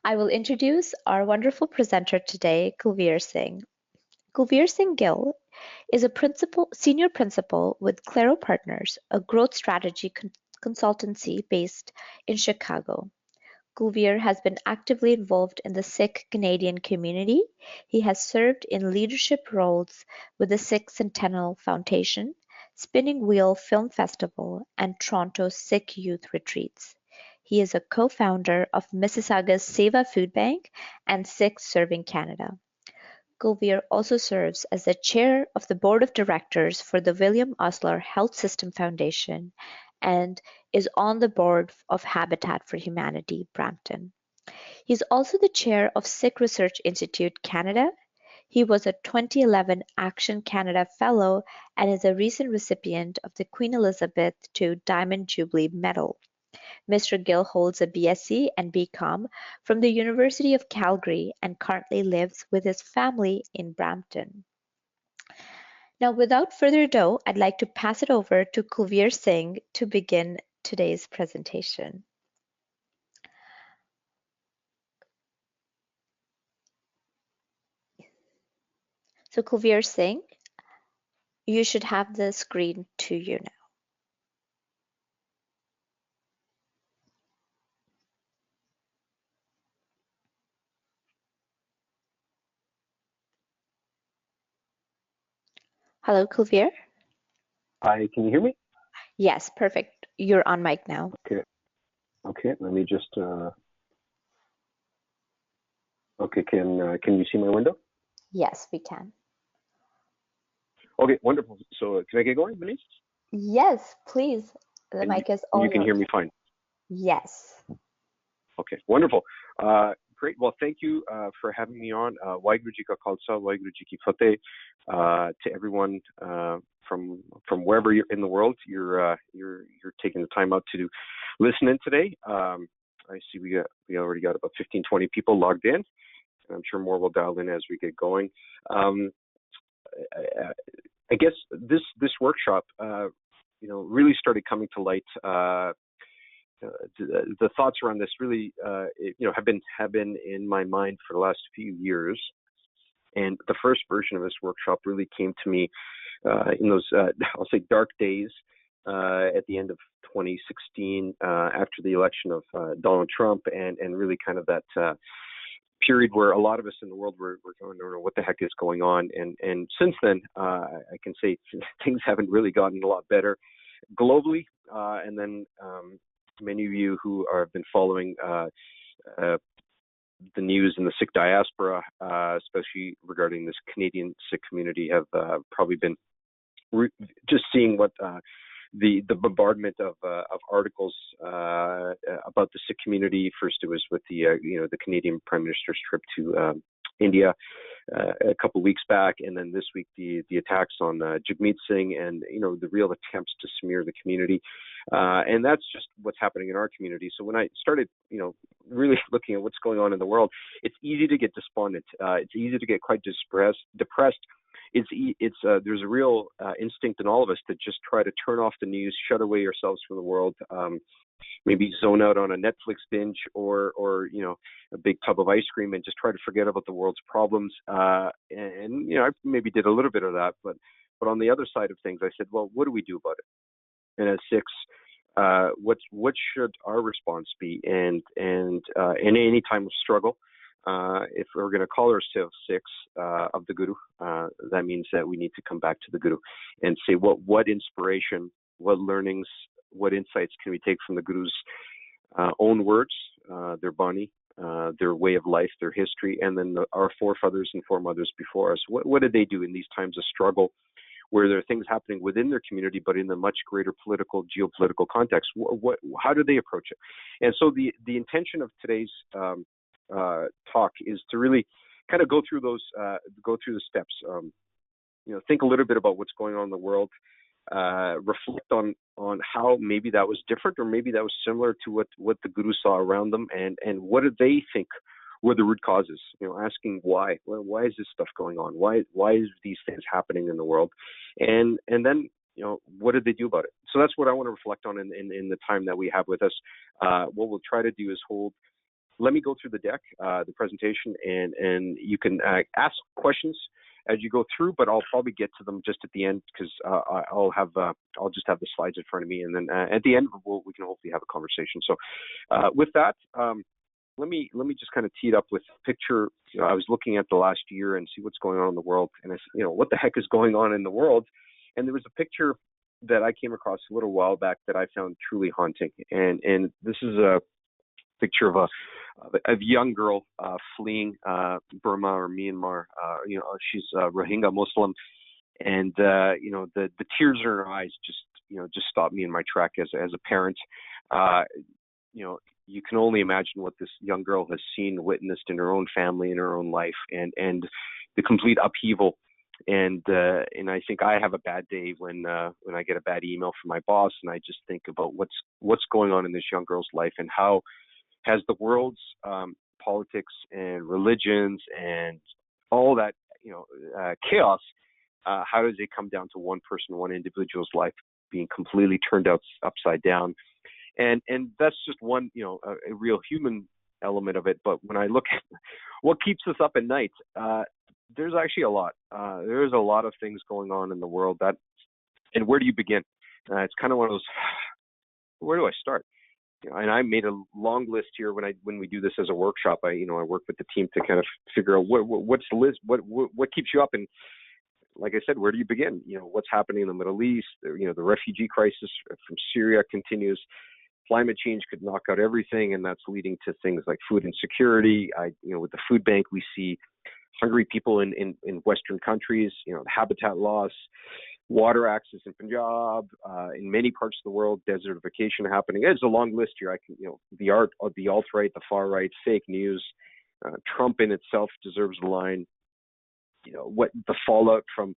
I will introduce our wonderful presenter today, Kulvir Singh. Kulvir Singh Gill is a senior principal with Clareo Partners, a growth strategy consultancy based in Chicago. Kulvir has been actively involved in the Sikh-Canadian community. He has served in leadership roles with the Sikh Centennial Foundation, Spinning Wheel Film Festival, and Toronto Sikh Youth Retreats. He is a co-founder of Mississauga's Seva Food Bank and Sikhs Serving Canada. Kulvir also serves as the chair of the board of directors for the William Osler Health System Foundation and is on the board of Habitat for Humanity, Brampton. He's also the chair of Sikh Research Institute Canada. He was a 2011 Action Canada Fellow and is a recent recipient of the Queen Elizabeth II Diamond Jubilee Medal. Mr. Gill holds a B.Sc and B.Comm from the University of Calgary and currently lives with his family in Brampton. Now, without further ado, I'd like to pass it over to Kulvir Singh to begin today's presentation. So Kulvir Singh, you should have the screen to you now. Hello, Kulvir. Hi, can you hear me? Yes, perfect. You're on mic now. Okay, let me just, okay, can you see my window? Yes, we can. Okay, wonderful. So can I get going, Denise? Yes, please. The mic is all yours. You can hear me fine? Yes. Okay, wonderful. Great. Well, thank you for having me on. Waheguru Ji Ka Khalsa, Waheguru Ji Ki Fateh. To everyone from wherever you're in the world, you're taking the time out to listen in today. I see we already got about 15, 20 people logged in, and I'm sure more will dial in as we get going. I guess this workshop, really started coming to light. The thoughts around this really, have been in my mind for the last few years. And the first version of this workshop really came to me in those, I'll say, dark days at the end of 2016, after the election of Donald Trump, and really kind of that period where a lot of us in the world were going, I don't know what the heck is going on. And since then, I can say things haven't really gotten a lot better globally. And then many of you who have been following the news in the Sikh diaspora, especially regarding this Canadian Sikh community, have probably been just seeing what the bombardment of articles about the Sikh community. First, it was with the Canadian Prime Minister's trip to India a couple of weeks back, and then this week the attacks on Jagmeet Singh, and the real attempts to smear the community, and that's just what's happening in our community. So when I started, really looking at what's going on in the world, it's easy to get despondent. It's easy to get quite depressed. There's a real instinct in all of us to just try to turn off the news, shut away ourselves from the world, maybe zone out on a Netflix binge or a big tub of ice cream and just try to forget about the world's problems. And I maybe did a little bit of that, but on the other side of things, I said, well, what do we do about it? And as Sikhs, what should our response be? And in any time of struggle, if we're going to call ourselves Sikhs of the Guru, that means that we need to come back to the Guru and say what inspiration, what learnings, what insights can we take from the Guru's own words, their Bani, their way of life, their history, and then our forefathers and foremothers before us. What did they do in these times of struggle, where there are things happening within their community, but in the much greater political, geopolitical context? How do they approach it? And so the intention of today's talk is to really kind of go through the steps. Think a little bit about what's going on in the world. Reflect on how maybe that was different, or maybe that was similar to what the Guru saw around them, and what did they think were the root causes? Asking why. Well, why is this stuff going on? Why is these things happening in the world? And then what did they do about it? So that's what I want to reflect on in the time that we have with us. What we'll try to do is hold let me go through the deck, the presentation, and you can ask questions as you go through, but I'll probably get to them just at the end because I'll just have the slides in front of me, and then at the end we can hopefully have a conversation. So with that, let me just kind of tee it up with a picture. I was looking at the last year and see what's going on in the world, and I said, what the heck is going on in the world? And there was a picture that I came across a little while back that I found truly haunting, and this is a picture of a young girl fleeing Burma or Myanmar. She's Rohingya Muslim, and the tears in her eyes just stopped me in my track as a parent. You can only imagine what this young girl has seen, witnessed in her own family, in her own life, and the complete upheaval. And I think I have a bad day when I get a bad email from my boss, and I just think about what's going on in this young girl's life, and how has the world's politics and religions and all that chaos, how does it come down to one person, one individual's life being completely turned upside down? And that's just one, a real human element of it. But when I look at what keeps us up at night, there's actually a lot. There's a lot of things going on in the world and where do you begin? It's kind of one of those, where do I start? And I made a long list here when we do this as a workshop. I work with the team to kind of figure out what's the list, what keeps you up, and like I said, where do you begin? What's happening in the Middle East? The refugee crisis from Syria continues. Climate change could knock out everything, and that's leading to things like food insecurity. With the food bank, we see hungry people in Western countries. Habitat loss, water access in Punjab, in many parts of the world, desertification happening. It's a long list here. The alt-right, the far right, fake news. Trump in itself deserves a line. What the fallout from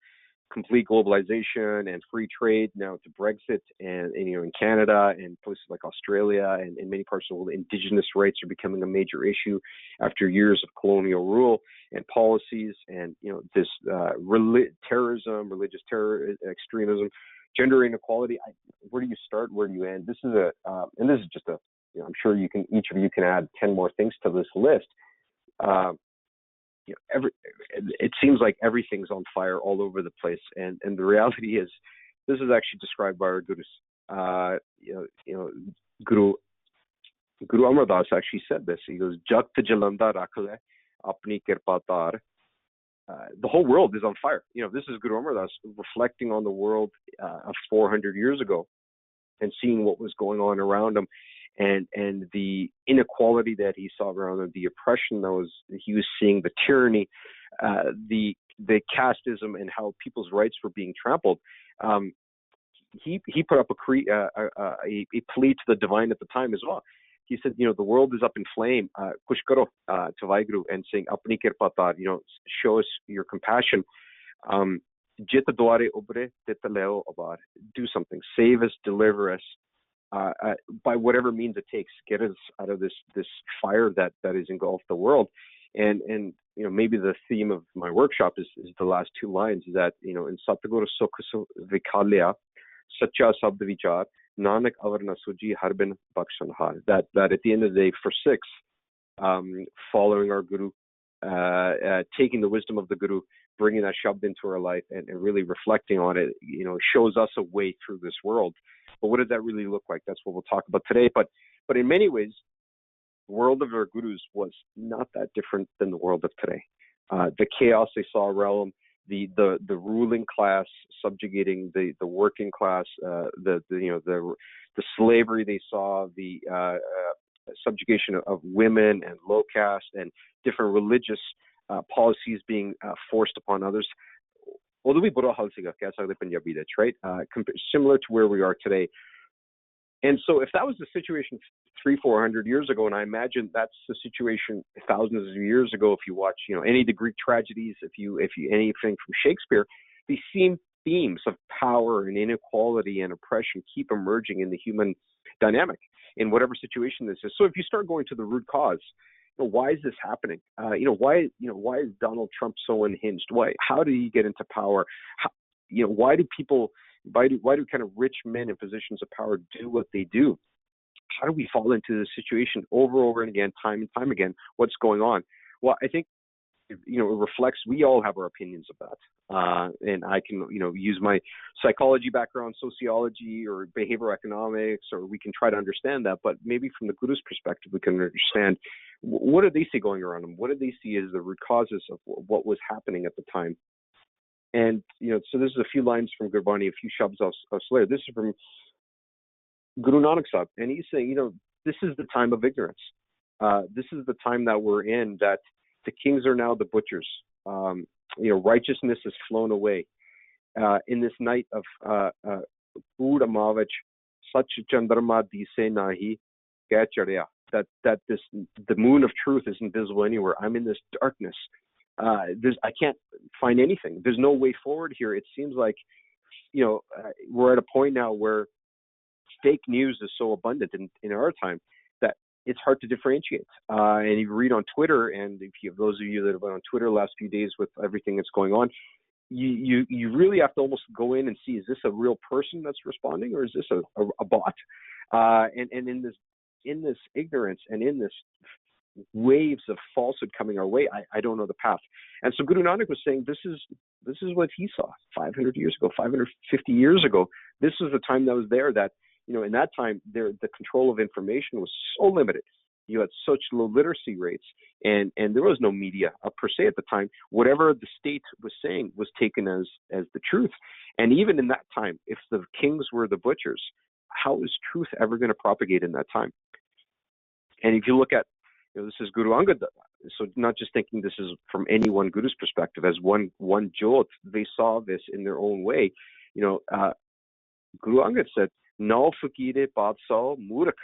complete globalization and free trade now to Brexit, and in Canada and places like Australia and in many parts of the world, indigenous rights are becoming a major issue after years of colonial rule and policies, and this terrorism, religious terror, extremism, gender inequality. Where do you start? Where do you end? This is and this is just I'm sure each of you can add 10 more things to this list. It seems like everything's on fire all over the place, and the reality is, this is actually described by our gurus. Guru Amar Das actually said this. He goes, "Jat jalanda rakhle apni kirpa tar." The whole world is on fire. This is Guru Amar Das reflecting on the world of 400 years ago, and seeing what was going on around him. And the inequality that he saw around him, the oppression he was seeing, the tyranny, the casteism, and how people's rights were being trampled. He put up a plea to the divine at the time as well. He said, the world is up in flame. Kush karo to Vaheguru, and saying, apni kirpa tar, show us your compassion. Jita dware ubre, tita leo abar. Do something. Save us, deliver us. By whatever means it takes, get us out of this fire that has engulfed the world. And maybe the theme of my workshop is the last two lines, is that in Satguru Sukh Vikalya Sacha Sabd Vichar Nanak Avarna Suji Harbin Bakshanhar. That at the end of the day, for Sikhs, following our Guru, taking the wisdom of the Guru, bringing that shabd into our life, and really reflecting on it, shows us a way through this world. But what does that really look like? That's what we'll talk about today. But in many ways, the world of our gurus was not that different than the world of today. The chaos they saw around them, the ruling class subjugating the working class, the slavery they saw, the subjugation of women and low caste, and different religious policies being forced upon others. That's right. Similar to where we are today. And so if that was the situation 300-400 years ago, and I imagine that's the situation thousands of years ago, if you watch, any of the Greek tragedies, if you anything from Shakespeare, these same themes of power and inequality and oppression keep emerging in the human dynamic in whatever situation this is. So if you start going to the root cause, why is this happening? Why is Donald Trump so unhinged? How did he get into power? Why do kind of rich men in positions of power do what they do? how do we fall into this situation over and over again, time and time again? What's going on? Well, I think, it reflects, we all have our opinions of that. And I can, use my psychology background, sociology or behavioral economics, or we can try to understand that. But maybe from the Guru's perspective, we can understand what do they see going around them? What do they see as the root causes of what was happening at the time? And, so this is a few lines from Gurbani, a few shabds of Osler. This is from Guru Nanak Sahib. And he's saying, this is the time of ignorance. This is the time that we're in, that the kings are now the butchers. Righteousness has flown away. In this night of Ud Amavach, Sach Chandrama Dise Nahi Kya Chadya, that the moon of truth isn't visible anywhere. I'm in this darkness. I can't find anything. There's no way forward here. It seems like, we're at a point now where fake news is so abundant in our time that it's hard to differentiate. And you read on Twitter, and if you have those of you that have been on Twitter the last few days with everything that's going on, you really have to almost go in and see, is this a real person that's responding, or is this a bot? And in this ignorance and in this waves of falsehood coming our way, I don't know the path. And so Guru Nanak was saying, this is what he saw 500 years ago, 550 years ago. This was the time that was there, that in that time, the control of information was so limited. You had such low literacy rates, and there was no media per se at the time. Whatever the state was saying was taken as the truth. And even in that time, if the kings were the butchers, how is truth ever going to propagate in that time? And if you look at, this is Guru Angad, so not just thinking this is from any one Guru's perspective, as one Jyot, they saw this in their own way. Guru Angad said, "Nau fakire padshah murak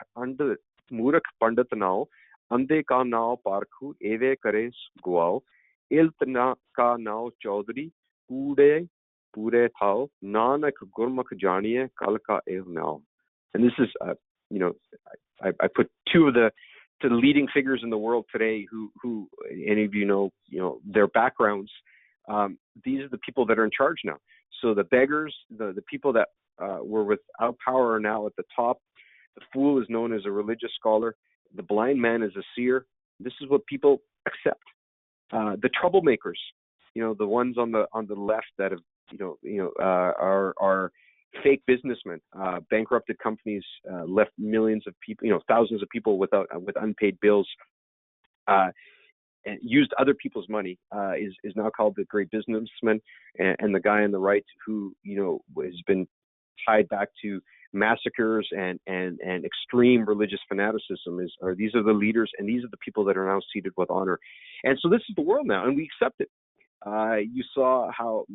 pandit nao, ande ka nao parkhu eve kare guao, iltna ka nao chaudhary pure thao, nanak gurmukh janiye kal ka ev nao." And this is, I put two of the leading figures in the world today who any of you know their backgrounds. These are the people that are in charge now. So the beggars, the people that were without power are now at the top. The fool is known as a religious scholar. The blind man is a seer. This is what people accept. The troublemakers, the ones on the left that have, are fake businessmen, bankrupted companies, left millions of people, thousands of people with unpaid bills, and used other people's money, is now called the great businessman. And the guy on the right who, has been tied back to massacres and extreme religious fanaticism these are the leaders, and these are the people that are now seated with honor. And so this is the world now, and we accept it. You saw how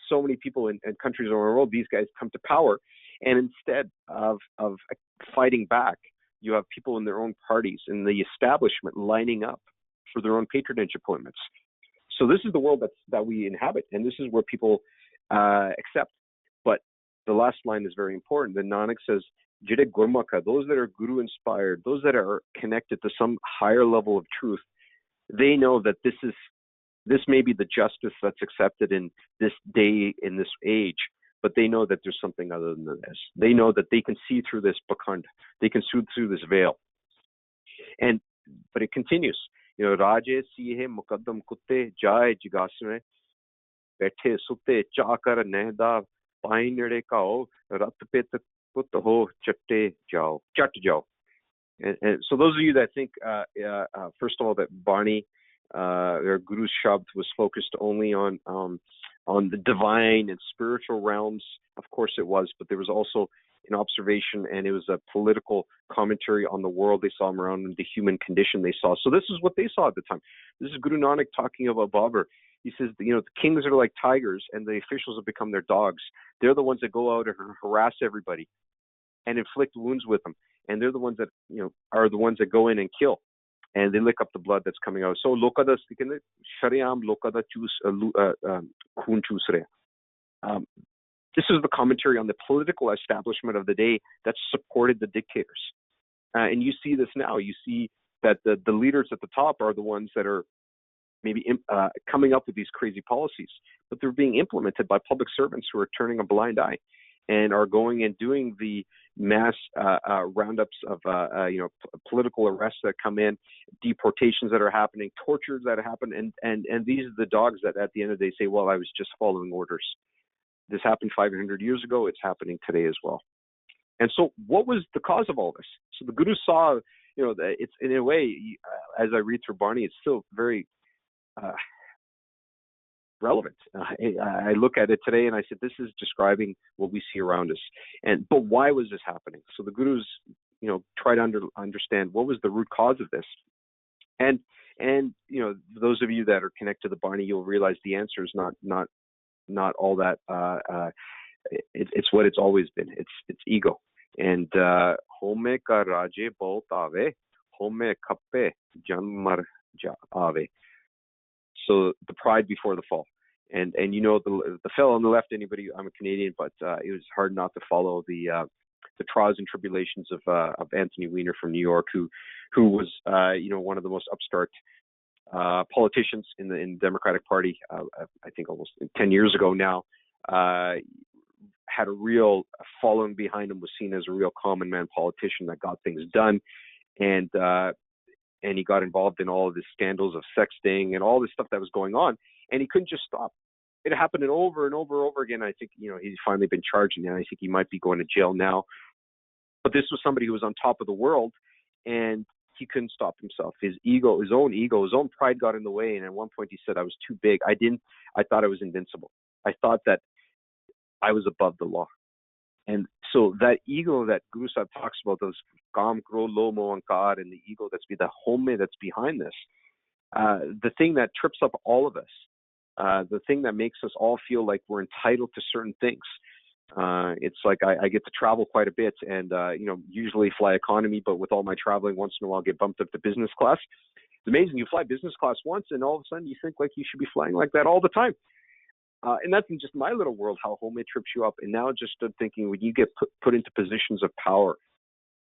so many people in countries around the world, these guys come to power, and instead of fighting back, you have people in their own parties and the establishment lining up for their own patronage appointments. So this is the world that we inhabit, and this is where people accept. But the last line is very important. The Nanak says, "Jide Gurmukha," those that are Guru inspired, those that are connected to some higher level of truth, they know that this may be the justice that's accepted in this day, in this age, but they know that there's something other than this. They know that they can see through this bakand, they can see through this veil. But it continues. Raje sihe mukaddam kutte jai jigasme, bethe sutte chakar nehda painere kao rat pit put ho chatte jao chat jao. And so those of you that think, first of all, that Barney, their Guru's Shabd was focused only on the divine and spiritual realms. Of course it was, but there was also an observation, and it was a political commentary on the world they saw around them, the human condition they saw. So this is what they saw at the time. This is Guru Nanak talking about Babur. He says, the kings are like tigers, and the officials have become their dogs. They're the ones that go out and harass everybody and inflict wounds with them. And they're the ones that, are the ones that go in and kill. And they lick up the blood that's coming out. So lokada shariyam lokada khun chus rahe. This is the commentary on the political establishment of the day that supported the dictators. And you see this now. You see that the leaders at the top are the ones that are maybe coming up with these crazy policies, but they're being implemented by public servants who are turning a blind eye and are going and doing the mass roundups of political arrests that come in, deportations that are happening, tortures that happen, and these are the dogs that at the end of the day say, well, I was just following orders. This happened 500 years ago. It's happening today as well. And so what was the cause of all this? So the Guru saw, that it's in a way, as I read through Barney, it's still very relevant. I look at it today and I said, this is describing what we see around us. But why was this happening? So the Gurus, try to understand what was the root cause of this. And those of you that are connected to Barney, you'll realize the answer is not all that. It's what it's always been. It's ego. And home ka raje bahut aave, home khappe janm mar aave. So the pride before the fall. And the fellow on the left, anybody, I'm a Canadian, but it was hard not to follow the trials and tribulations of Anthony Weiner from New York, who was one of the most upstart politicians in the Democratic Party. I think almost 10 years ago now, had a real following behind him, was seen as a real common man politician that got things done, and he got involved in all of the scandals of sexting and all this stuff that was going on, and he couldn't just stop. It happened over and over and over again. I think he's finally been charged, and I think he might be going to jail now. But this was somebody who was on top of the world, and he couldn't stop himself. His own pride got in the way, and at one point he said, I was too big. I thought I was invincible. I thought that I was above the law. And so that ego that Guru Sahib talks about, those kam, kro, lo, mo, ankar, and the ego the home that's behind this, the thing that trips up all of us, the thing that makes us all feel like we're entitled to certain things. It's like I get to travel quite a bit, and usually fly economy, but with all my traveling, once in a while get bumped up to business class. It's amazing. You fly business class once, and all of a sudden you think like you should be flying like that all the time. And that's in just my little world, how home it trips you up. And now just thinking, when you get put into positions of power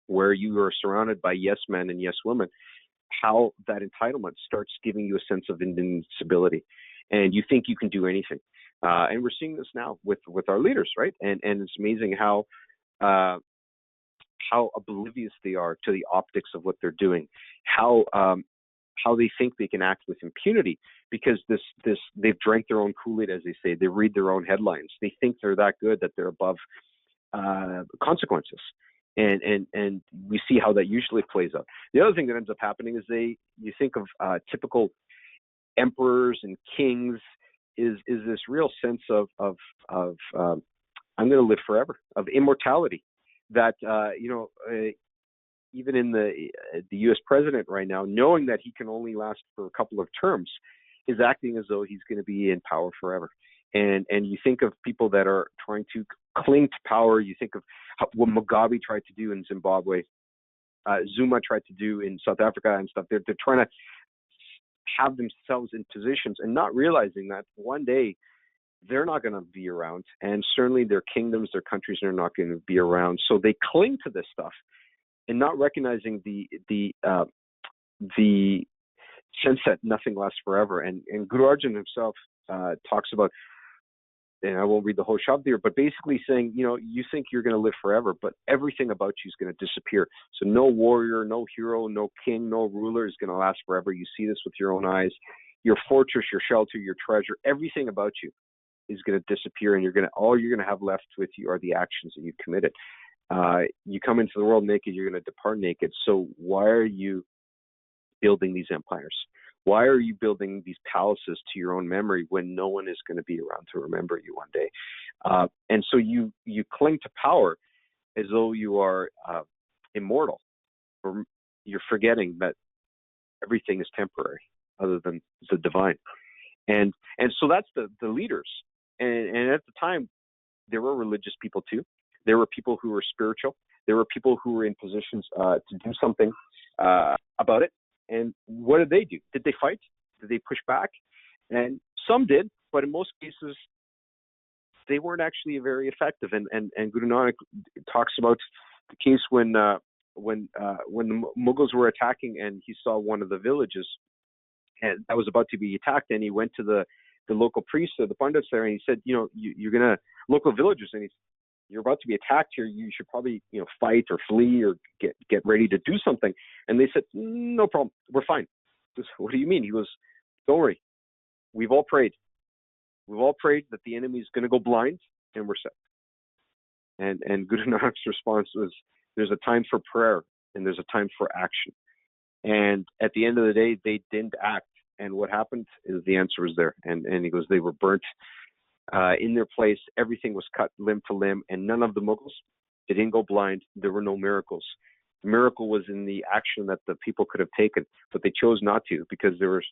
where you are surrounded by yes men and yes women, how that entitlement starts giving you a sense of invincibility, and you think you can do anything. And we're seeing this now with our leaders, right? And it's amazing how oblivious they are to the optics of what they're doing, how they think they can act with impunity, because they've drank their own Kool-Aid, as they say. They read their own headlines. They think they're that good that they're above consequences. And we see how that usually plays out. The other thing that ends up happening is you think of typical emperors and kings is this real sense of I'm going to live forever, of immortality, that even in the U.S. president right now, knowing that he can only last for a couple of terms, is acting as though he's going to be in power forever. And you think of people that are trying to cling to power. You think of what Mugabe tried to do in Zimbabwe, Zuma tried to do in South Africa and stuff. They're trying to have themselves in positions and not realizing that one day they're not going to be around, and certainly their kingdoms, their countries are not going to be around. So they cling to this stuff and not recognizing the sense that nothing lasts forever. And Guru Arjan himself talks about, and I won't read the whole shabd here, but basically saying, you think you're going to live forever, but everything about you is going to disappear. So no warrior, no hero, no king, no ruler is going to last forever. You see this with your own eyes. Your fortress, your shelter, your treasure, everything about you is going to disappear, and all you're going to have left with you are the actions that you've committed. You come into the world naked, you're going to depart naked. So why are you building these empires? Why are you building these palaces to your own memory when no one is going to be around to remember you one day? And so you cling to power as though you are immortal, or you're forgetting that everything is temporary other than the divine. And so that's the leaders. And at the time, there were religious people too. There were people who were spiritual. There were people who were in positions to do something about it. And what did they do? Did they fight? Did they push back? And some did, but in most cases, they weren't actually very effective. And Guru Nanak talks about the case when the Mughals were attacking, and he saw one of the villages and that was about to be attacked, and he went to the local priest or the pundits there, and he said, you're gonna local villagers, and you're about to be attacked here. You should probably, fight or flee or get ready to do something. And they said, no problem. We're fine. Said, what do you mean? He goes, don't worry. We've all prayed. We've all prayed that the enemy is going to go blind, and we're set. And Guru Nanak's response was, there's a time for prayer and there's a time for action. And at the end of the day, they didn't act. And what happened is the answer was there. And he goes, they were burnt in their place. Everything was cut limb to limb, and none of the Mughals, they didn't go blind. There were no miracles. The miracle was in the action that the people could have taken, but they chose not to because they were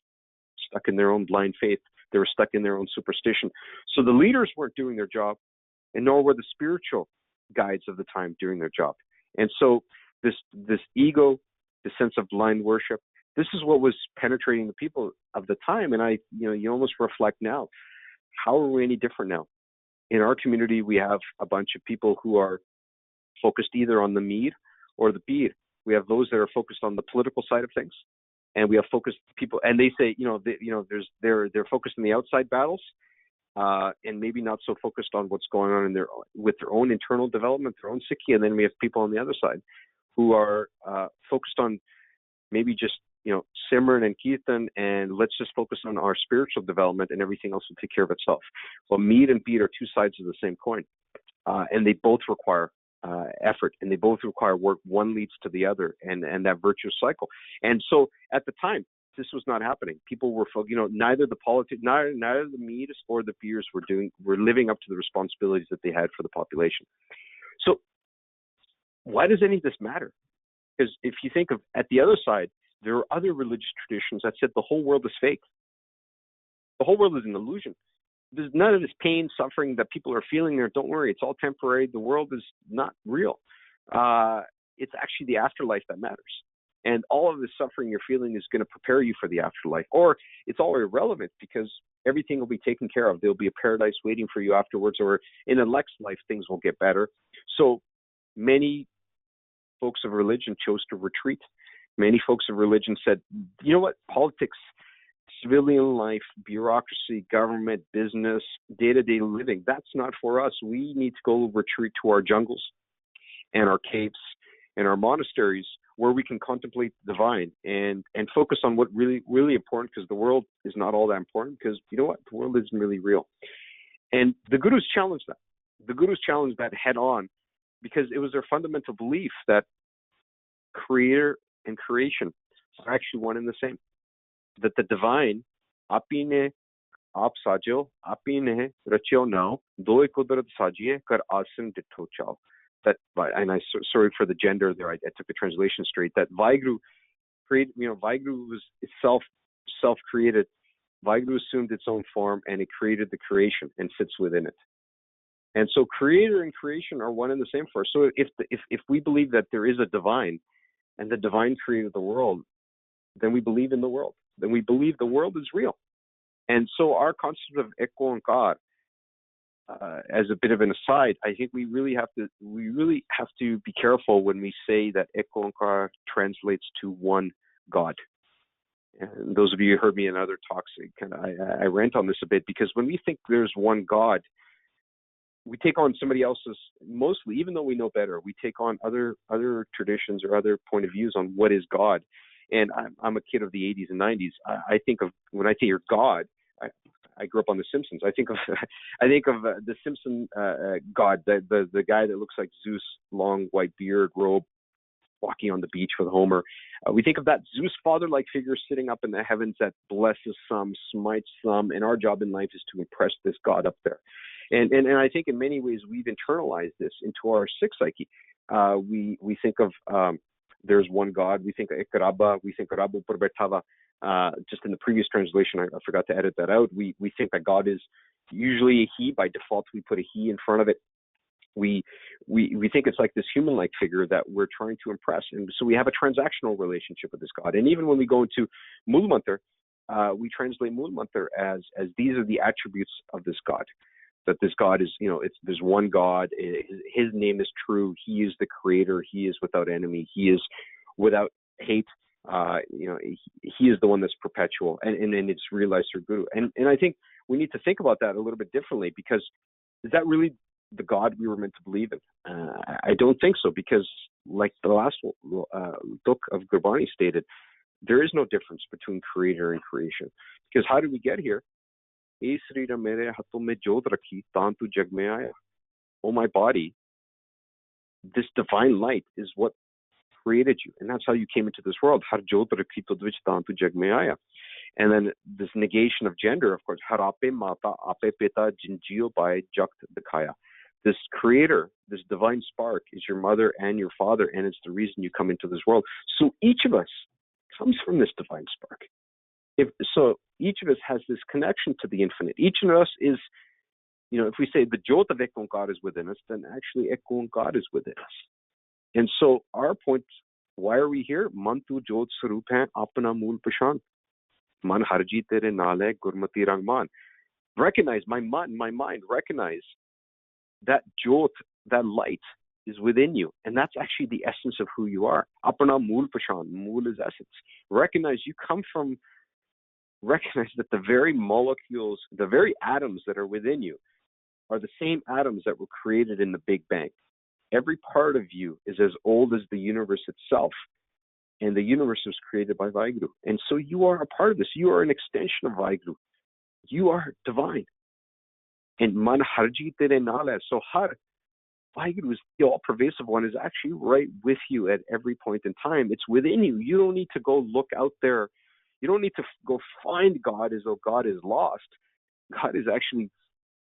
stuck in their own blind faith. They were stuck in their own superstition. So the leaders weren't doing their job, and nor were the spiritual guides of the time doing their job. And so this ego, the sense of blind worship, this is what was penetrating the people of the time. And you almost reflect now, how are we any different now? In our community, we have a bunch of people who are focused either on the Mead or the Bead. We have those that are focused on the political side of things, and we have focused people, and they say, they're focused on the outside battles, and maybe not so focused on what's going on with their own internal development, their own Sikhi. And then we have people on the other side who are focused on maybe just Simran and Kirtan, and let's just focus on our spiritual development, and everything else will take care of itself. Well, Mead and Bead are two sides of the same coin, and they both require effort, and they both require work. One leads to the other, and that virtuous cycle. And so at the time, this was not happening. People were, neither the Meads or the Beers were living up to the responsibilities that they had for the population. So why does any of this matter? Because if you think of at the other side, there are other religious traditions that said the whole world is fake. The whole world is an illusion. There's none of this pain, suffering that people are feeling there. Don't worry, it's all temporary. The world is not real. It's actually the afterlife that matters. And all of the suffering you're feeling is going to prepare you for the afterlife. Or it's all irrelevant because everything will be taken care of. There'll be a paradise waiting for you afterwards, or in the next life, things will get better. So many folks of religion chose to retreat. Many folks of religion said, you know what, politics, civilian life, bureaucracy, government, business, day-to-day living, that's not for us. We need to go retreat to our jungles and our caves and our monasteries where we can contemplate the divine and focus on what really, really important, because the world is not all that important, because you know what, the world isn't really real. And the Gurus challenged that. The Gurus challenged that head on because it was their fundamental belief that creator and creation are actually one and the same. That the divine, apine aap sajo, apine rachyo nao, doi kudrat sajiye kar asan ditho chao. That, and sorry for the gender there, I took the translation straight. That Vaheguru created, Vaheguru was itself self-created. Vaheguru assumed its own form, and it created the creation and fits within it. And so creator and creation are one and the same for us. So if we believe that there is a divine, and the divine created the world, then we believe in the world. Then we believe the world is real. And so our concept of Ek Onkar, as a bit of an aside, I think we really have to be careful when we say that Ek Onkar translates to one God. And those of you who heard me in other talks, I rant on this a bit, because when we think there's one God, we take on somebody else's, mostly, even though we know better, we take on other traditions or other point of views on what is God. And I'm a kid of the 80s and 90s. I think of, when I say you're God, I grew up on The Simpsons. I think of the Simpson God, the guy that looks like Zeus, long white beard, robe, walking on the beach with Homer. We think of that Zeus father-like figure sitting up in the heavens that blesses some, smites some, and our job in life is to impress this God up there. And I think in many ways we've internalized this into our Sikh psyche. We think of there's one God. We think Ek Rabba. We think Rabbu Par Baithava. Just in the previous translation, I forgot to edit that out. We think that God is usually a he. By default, we put a he in front of it. We think it's like this human-like figure that we're trying to impress, and so we have a transactional relationship with this God. And even when we go into Mool Mantar, we translate Mool Mantar as these are the attributes of this God. That this God is, there's one God. His name is true. He is the creator. He is without enemy. He is without hate. He is the one that's perpetual, and it's realized through Guru. And I think we need to think about that a little bit differently, because is that really the God we were meant to believe in? I don't think so, because like the last book of Gurbani stated, there is no difference between creator and creation. Because how did we get here? Oh, my body, this divine light is what created you, and that's how you came into this world. And then this negation of gender, of course, this creator, this divine spark is your mother and your father, and it's the reason you come into this world. So each of us comes from this divine spark. So each of us has this connection to the infinite. Each of us is, if we say the Jyot of Ek Onkar is within us, then actually Ek Onkar is within us. And so our point, why are we here? Mantu Jyot Sarup hai apna mool pashan. Man harji tere naal hai gurmati rangman. Recognize, my mind, recognize that Jyot, that light is within you. And that's actually the essence of who you are. Apna mool pashan. Mool is essence. Recognize that the very molecules, the very atoms that are within you are the same atoms that were created in the Big Bang. Every part of you is as old as the universe itself, and the universe was created by Vaheguru. And so you are a part of this. You are an extension of Vaheguru. You are divine. And man harji tere naal hai. So har, Vaheguru is the all-pervasive one, is actually right with you at every point in time. It's within you. You don't need to go look out there. You don't need to go find God as though God is lost. God is actually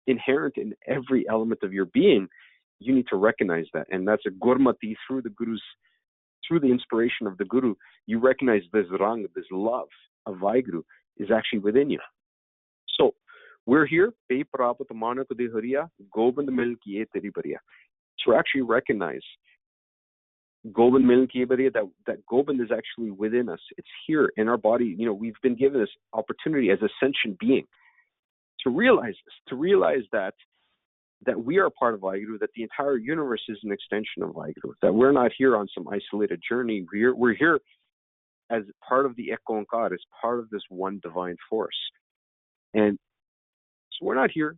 inherent in every element of your being. You need to recognize that. And that's a gurmati, through the inspiration of the Guru. You recognize this rang, this love of Vaheguru is actually within you. So we're here, to actually recognize Gobind Milan ki bariya, that Gobind is actually within us. It's here in our body. We've been given this opportunity as a sentient being to realize this, to realize that we are part of Vaheguru, that the entire universe is an extension of Vaheguru, that we're not here on some isolated journey. We're here as part of the Ek Onkar, as part of this one divine force. And so we're not here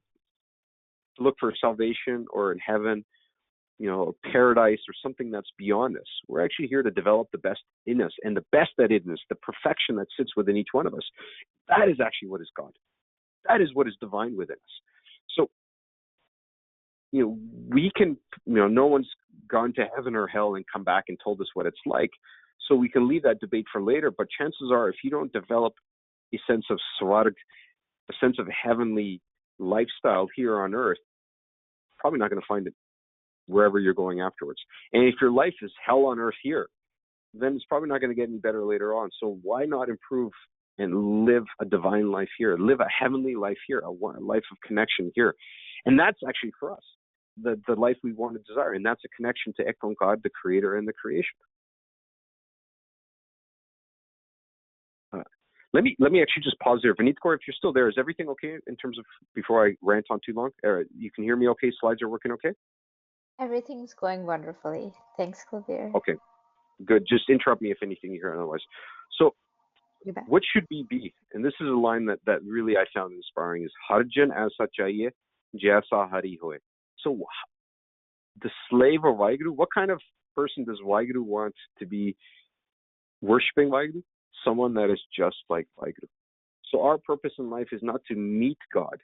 to look for salvation or in heaven, paradise or something that's beyond us. We're actually here to develop the best in us, and the best that in us, the perfection that sits within each one of us. That is actually what is God. That is what is divine within us. So, we can, no one's gone to heaven or hell and come back and told us what it's like. So we can leave that debate for later. But chances are, if you don't develop a sense of svarg, a sense of heavenly lifestyle here on earth, probably not going to find it wherever you're going afterwards. And if your life is hell on earth here, then it's probably not going to get any better later on. So why not improve and live a divine life here, live a heavenly life here, a life of connection here? And that's actually for us, the life we want to desire. And that's a connection to Ek Onkar, the creator and the creation. Let me actually just pause there. Vineet Kaur, if you're still there, is everything okay in terms of, before I rant on too long? You can hear me okay? Slides are working okay? Everything's going wonderfully. Thanks, Kulvir. Okay, good. Just interrupt me if anything you hear otherwise. So what should we be? And this is a line that really I found inspiring, is Harjan aisa chahiye jaisa hari hoye. So the slave of Vaheguru, what kind of person does Vaheguru want to be worshipping Vaheguru? Someone that is just like Vaheguru. So our purpose in life is not to meet God,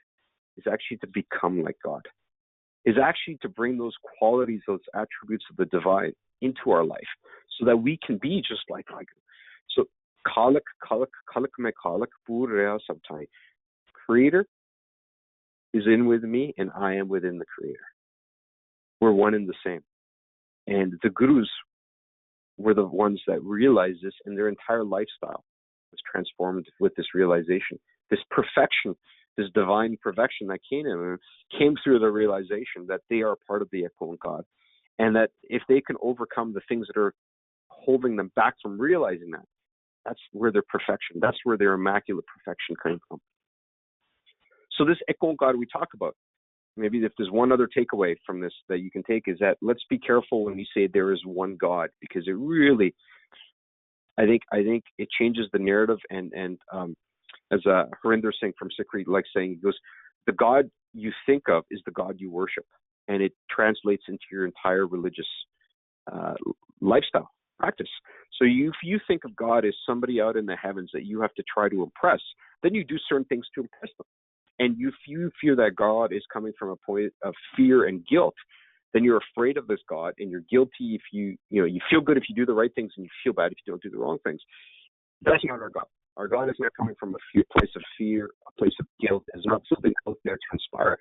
it's actually to become like God. Is actually to bring those qualities, those attributes of the divine into our life, so that we can be just like Vaheguru. So Khalak mein Khalak pur reha sab thai. Creator is in with me, and I am within the Creator. We're one and the same. And the Gurus were the ones that realized this, and their entire lifestyle was transformed with this realization. This perfection, this divine perfection that came through the realization that they are part of the Ek Onkar, and that if they can overcome the things that are holding them back from realizing that, that's where their perfection, that's where their immaculate perfection came from. So this Ek Onkar we talk about, maybe if there's one other takeaway from this that you can take, is that let's be careful when we say there is one God, because it really, I think it changes the narrative. And as Harinder Singh from SikhRI likes saying, he goes, the God you think of is the God you worship. and it translates into your entire religious lifestyle practice. So if you think of God as somebody out in the heavens that you have to try to impress, then you do certain things to impress them. And if you fear that God is coming from a point of fear and guilt, then you're afraid of this God, and you're guilty if you feel good if you do the right things, and you feel bad if you don't do the wrong things. That's not our God. Our God is not coming from a place of fear, a place of guilt. It's not something out there to inspire.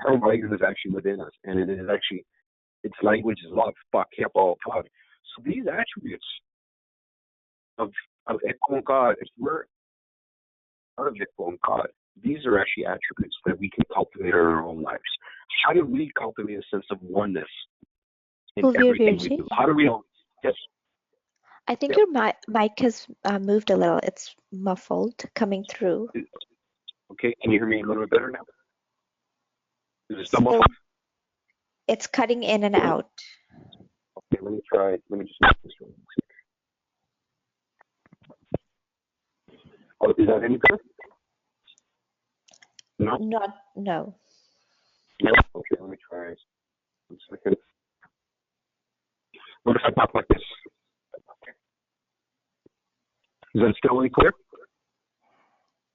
Our language is actually within us, and it is actually, its language is love. So these attributes of Ekon God, if we're part of Ekon God, these are actually attributes that we can cultivate in our own lives. How do we cultivate a sense of oneness in everything we do? How do we all? Yes. I think your mic has moved a little. It's muffled coming through. Okay, can you hear me a little bit better now? Is it still muffled? It's cutting in and out. Okay, let me try. Let me just make this one. Oh, is that any better? No? No. No? Okay, let me try. 1 second. What if I talk like this? Is that still any clear?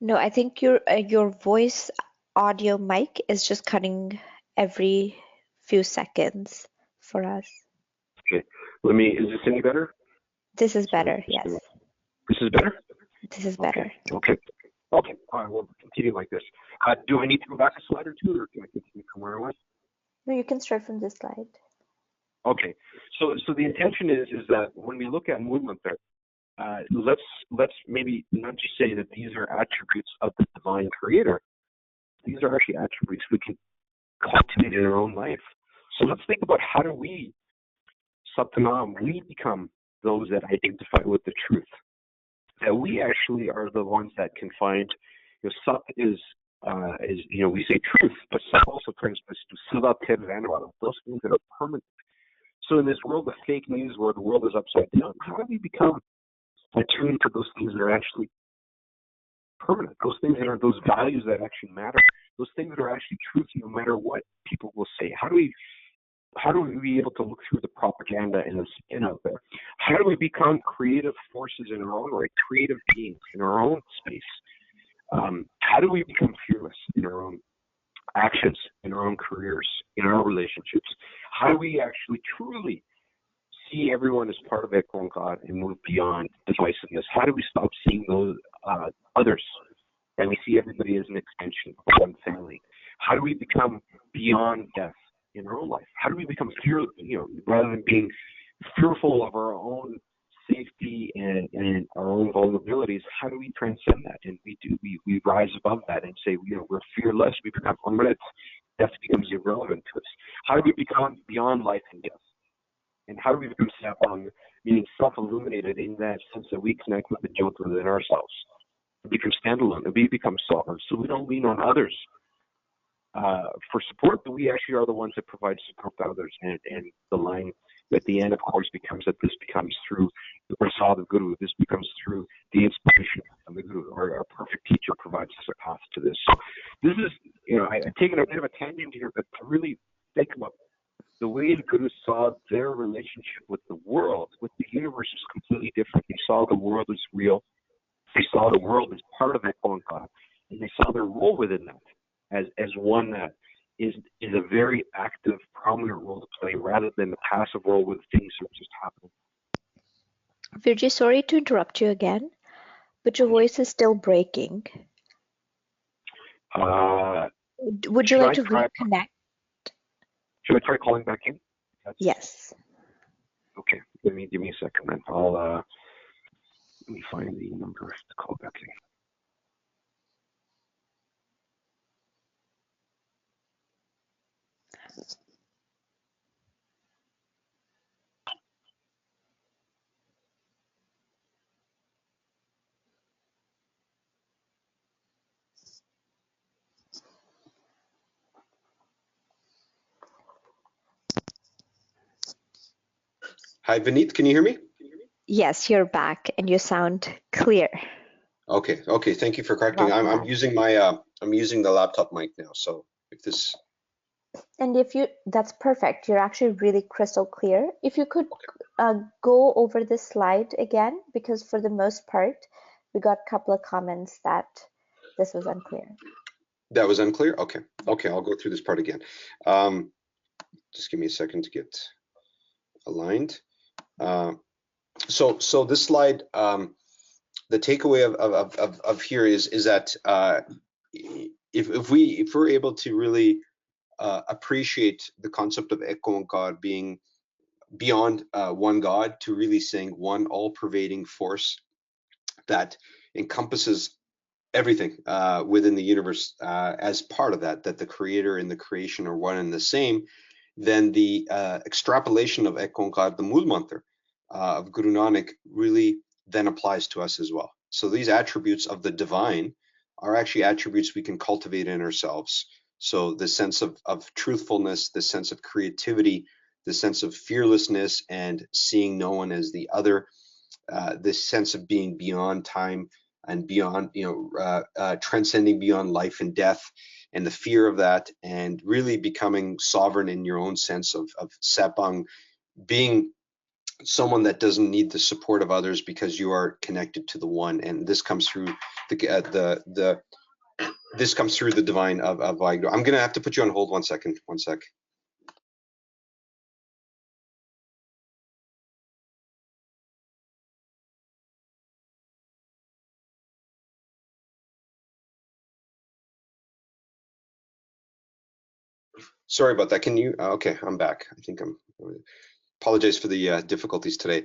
No, I think your voice audio mic is just cutting every few seconds for us. Okay, is this any better? This is better, yes. This is better? This is better. Okay. All right, we'll continue like this. Do I need to go back a slide or two, or can I continue from where I was? No, you can start from this slide. Okay, so the intention is that when we look at movement there, let's maybe not just say that these are attributes of the divine creator. These are actually attributes we can cultivate in our own life. So let's think about how do we, Satnam, we become those that identify with the truth. That we actually are the ones that can find, Sat is we say truth, but Sat also translates to Seva, those things that are permanent. So in this world of fake news where the world is upside down, how do we become attuned to those things that are actually permanent, those things that are those values that actually matter, those things that are actually truth no matter what people will say? How do we be able to look through the propaganda and the spin out there? How do we become creative forces in our own right, creative beings in our own space? How do we become fearless in our own actions, in our own careers, in our relationships? How do we actually truly see everyone as part of Ekon God and move beyond divisiveness? How do we stop seeing those others and we see everybody as an extension of one family? How do we become beyond death in our own life? How do we become fearless, rather than being fearful of our own safety and our own vulnerabilities? How do we transcend that? And we rise above that and say, we're fearless. We become permanent. Death becomes irrelevant to us. How do we become beyond life and death? And how do we become meaning self-illuminated in that sense that we connect with the Jyot within ourselves? We become standalone, and we become sovereign. So we don't lean on others for support, but we actually are the ones that provide support to others. And the line at the end, of course, becomes that this becomes through the prasad of Guru. This becomes through the inspiration of the Guru. Our perfect teacher provides us a path to this. So this is, I've taken a bit of a tangent here, but to really think about the way the Guru saw their relationship with the world, with the universe, is completely different. They saw the world as real. They saw the world as part of Ekon God, and they saw their role within that as one that is a very active, prominent role to play, rather than the passive role where things are just happening. Virji, sorry to interrupt you again, but your voice is still breaking. Would you like to reconnect? Should I try calling back in? Yes. Okay, give me a second then. Let me find the number to call back in. Hi, Vineet, can you hear me? Yes, you're back and you sound clear. Okay, thank you for correcting. I'm using my I'm using the laptop mic now, so if this And if you, that's perfect. You're actually really crystal clear. If you could go over this slide again, because for the most part, we got a couple of comments that this was unclear. That was unclear? Okay. Okay, I'll go through this part again. Just give me a second to get aligned. So this slide, the takeaway of here is that if we're able to really appreciate the concept of Ekonkar being beyond one God, to really saying one all-pervading force that encompasses everything within the universe as part of that the creator and the creation are one and the same, then the extrapolation of Ekonkar, the Mool Mantra of Guru Nanak, really then applies to us as well. So these attributes of the divine are actually attributes we can cultivate in ourselves. So the sense of truthfulness, the sense of creativity, the sense of fearlessness and seeing no one as the other, this sense of being beyond time and beyond, transcending beyond life and death, and the fear of that, and really becoming sovereign in your own sense of Sepang, being someone that doesn't need the support of others because you are connected to the one. And this comes through this comes through the divine of Vaheguru. I'm gonna have to put you on hold 1 second. 1 sec. Sorry about that. Can you? Okay, I'm back. I think I'm. Apologize for the difficulties today.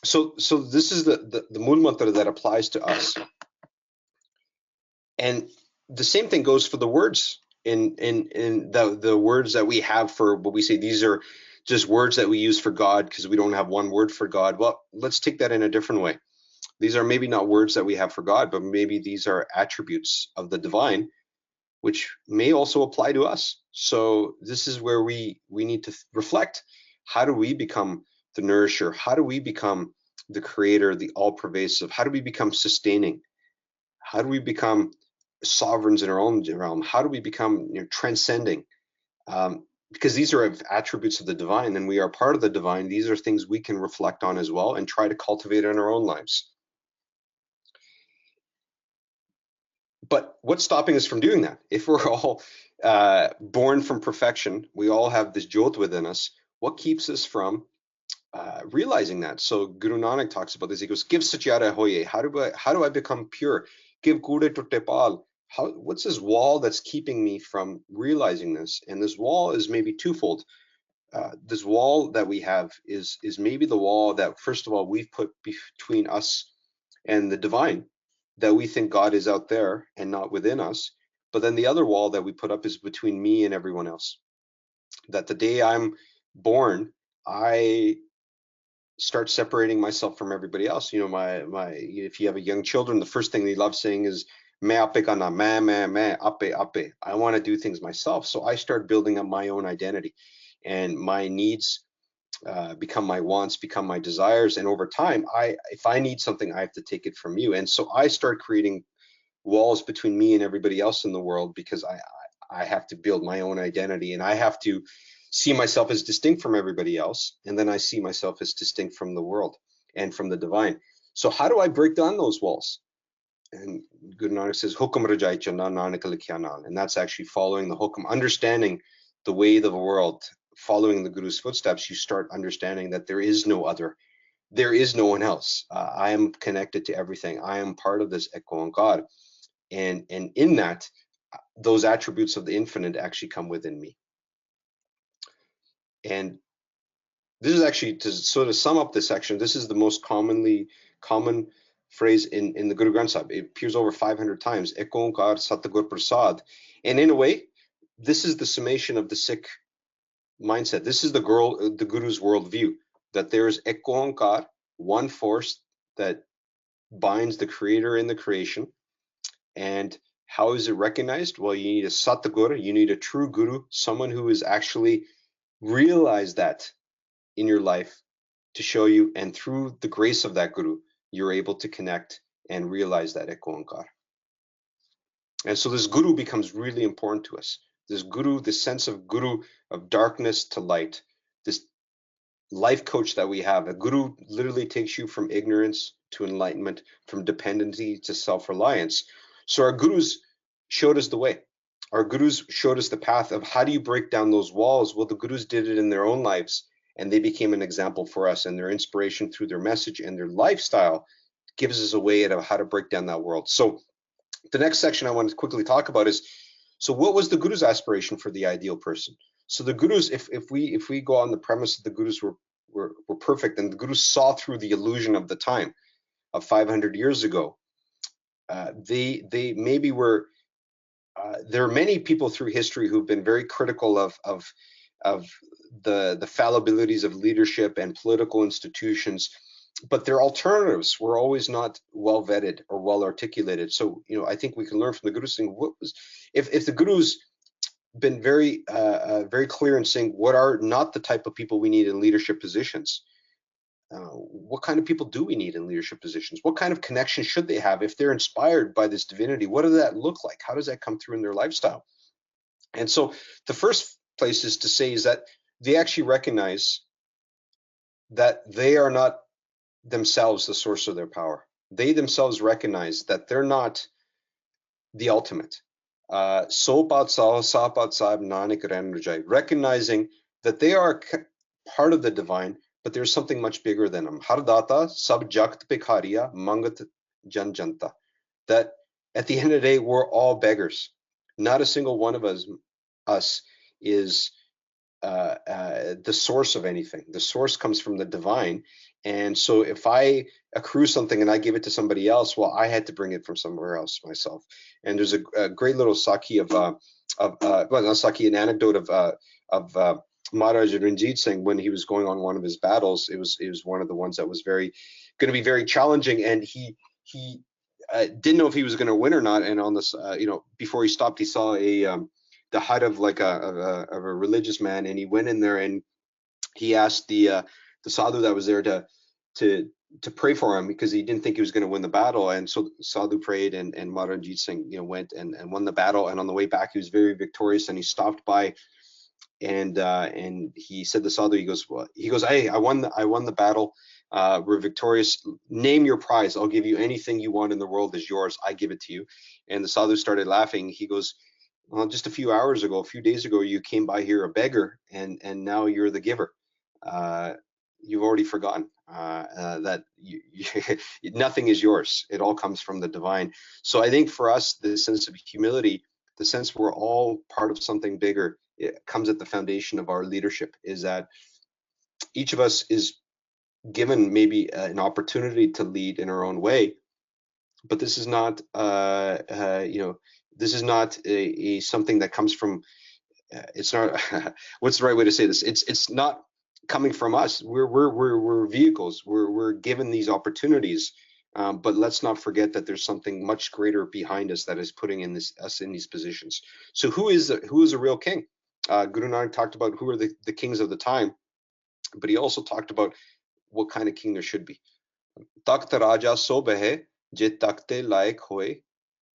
So this is the Mool Mantra that applies to us, and the same thing goes for the words in the words that we have for what we say. These are just words that we use for God because we don't have one word for God. Well, let's take that in a different way. These are maybe not words that we have for God, but maybe these are attributes of the divine, which may also apply to us. So this is where we need to reflect. How do we become the nourisher? How do we become the creator, the all-pervasive? How do we become sustaining? How do we become sovereigns in our own realm? How do we become transcending? Because these are attributes of the divine, and we are part of the divine. These are things we can reflect on as well and try to cultivate in our own lives. But what's stopping us from doing that? If we're all born from perfection, we all have this jyot within us. What keeps us from realizing that? So Guru Nanak talks about this. He goes, "Give satyara hoye." How do I become pure? Give kude to tepal. What's this wall that's keeping me from realizing this? And this wall is maybe twofold. This wall that we have is maybe the wall that, first of all, we've put between us and the divine, that we think God is out there and not within us. But then the other wall that we put up is between me and everyone else. That the day I'm born, I start separating myself from everybody else. If you have a young children, the first thing they love saying is "me ape kana, me ape ape." I want to do things myself, so I start building up my own identity, and my needs become my wants, become my desires, and over time, if I need something, I have to take it from you, and so I start creating walls between me and everybody else in the world because I have to build my own identity, and I have to see myself as distinct from everybody else, and then I see myself as distinct from the world and from the divine. So how do I break down those walls? And Guru Nanak says, "Hukum rajai chana nanak likhanan," and that's actually following the hukum, understanding the way of the world, following the Guru's footsteps. You start understanding that there is no other, there is no one else. I am connected to everything. I am part of this Ekonkar, and in that, those attributes of the infinite actually come within me. And this is actually, to sort of sum up this section, this is the most common phrase in the Guru Granth Sahib. It appears over 500 times, Ekonkar Satgur Prasad. And in a way, this is the summation of the Sikh mindset. This is the Guru's worldview, that there is Ekonkar, one force that binds the creator and the creation. And how is it recognized? Well, you need a Satguru, you need a true Guru, someone who has actually realized that in your life to show you, and through the grace of that Guru, you're able to connect and realize that Ekonkar. And so this Guru becomes really important to us. This guru, this sense of guru, of darkness to light, this life coach that we have. A guru literally takes you from ignorance to enlightenment, from dependency to self-reliance. So our gurus showed us the way. Our gurus showed us the path of how do you break down those walls. Well, the gurus did it in their own lives, and they became an example for us, and their inspiration through their message and their lifestyle gives us a way of how to break down that world. So the next section I want to quickly talk about is, so what was the guru's aspiration for the ideal person? So the gurus, if we go on the premise that the gurus were perfect, and the gurus saw through the illusion of the time of 500 years ago, they maybe were. There are many people through history who've been very critical of the fallibilities of leadership and political institutions, but their alternatives were always not well vetted or well articulated. So, I think we can learn from the gurus saying, what was, if the gurus been very clear in saying what are not the type of people we need in leadership positions, what kind of people do we need in leadership positions? What kind of connection should they have if they're inspired by this divinity? What does that look like? How does that come through in their lifestyle? And so the first place is to say is that they actually recognize that they are not themselves the source of their power. They themselves recognize that they're not the ultimate. Recognizing that they are part of the divine, but there's something much bigger than them. Hardata sab jakt bhikhariya mangat jan janta. That at the end of the day, we're all beggars. Not a single one of us is the source of anything. The source comes from the divine. And so if I accrue something and I give it to somebody else, well, I had to bring it from somewhere else myself. And there's a great little Saki well, not Saki, an anecdote of Maharaj Ranjit Singh when he was going on one of his battles. It was one of the ones that was going to be very challenging, and he didn't know if he was going to win or not. And on this, before he stopped, he saw the hut of like a religious man, and he went in there and he asked the sadhu that was there to pray for him because he didn't think he was going to win the battle. And so sadhu prayed, and Maharaj Ranjit Singh went and won the battle. And on the way back, he was very victorious, and he stopped by and he said to sadhu, he goes, hey, I won the battle. We're victorious. Name your prize. I'll give you anything you want in the world is yours. I give it to you. And the sadhu started laughing. He goes, well, just a few days ago, you came by here a beggar, and now you're the giver. You've already forgotten that nothing is yours. It all comes from the divine. So I think for us, the sense of humility, the sense we're all part of something bigger, it comes at the foundation of our leadership, is that each of us is given maybe an opportunity to lead in our own way, but this is not this is not a something that comes from it's not what's the right way to say this, it's not coming from us. We're vehicles, we're given these opportunities, but let's not forget that there's something much greater behind us that is putting us in these positions. So who is a real king? Guru Nanak talked about who are the kings of the time, but he also talked about what kind of king there should be. Takht Raja so behe je takhte laik hoye,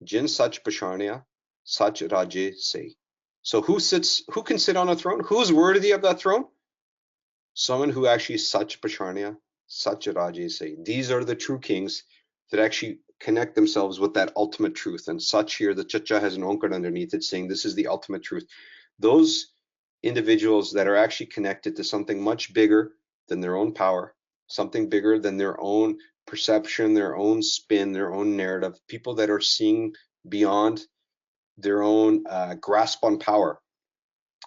jin sach pashaniya sach raje se. So who can sit on a throne? Who's worthy of that throne? Someone who actually sach pashaniya sach raje se. These are the true kings that actually connect themselves with that ultimate truth. And such here, the chacha has an onkar underneath it saying this is the ultimate truth. Those individuals that are actually connected to something much bigger than their own power, something bigger than their own perception, their own spin, their own narrative, people that are seeing beyond their own grasp on power.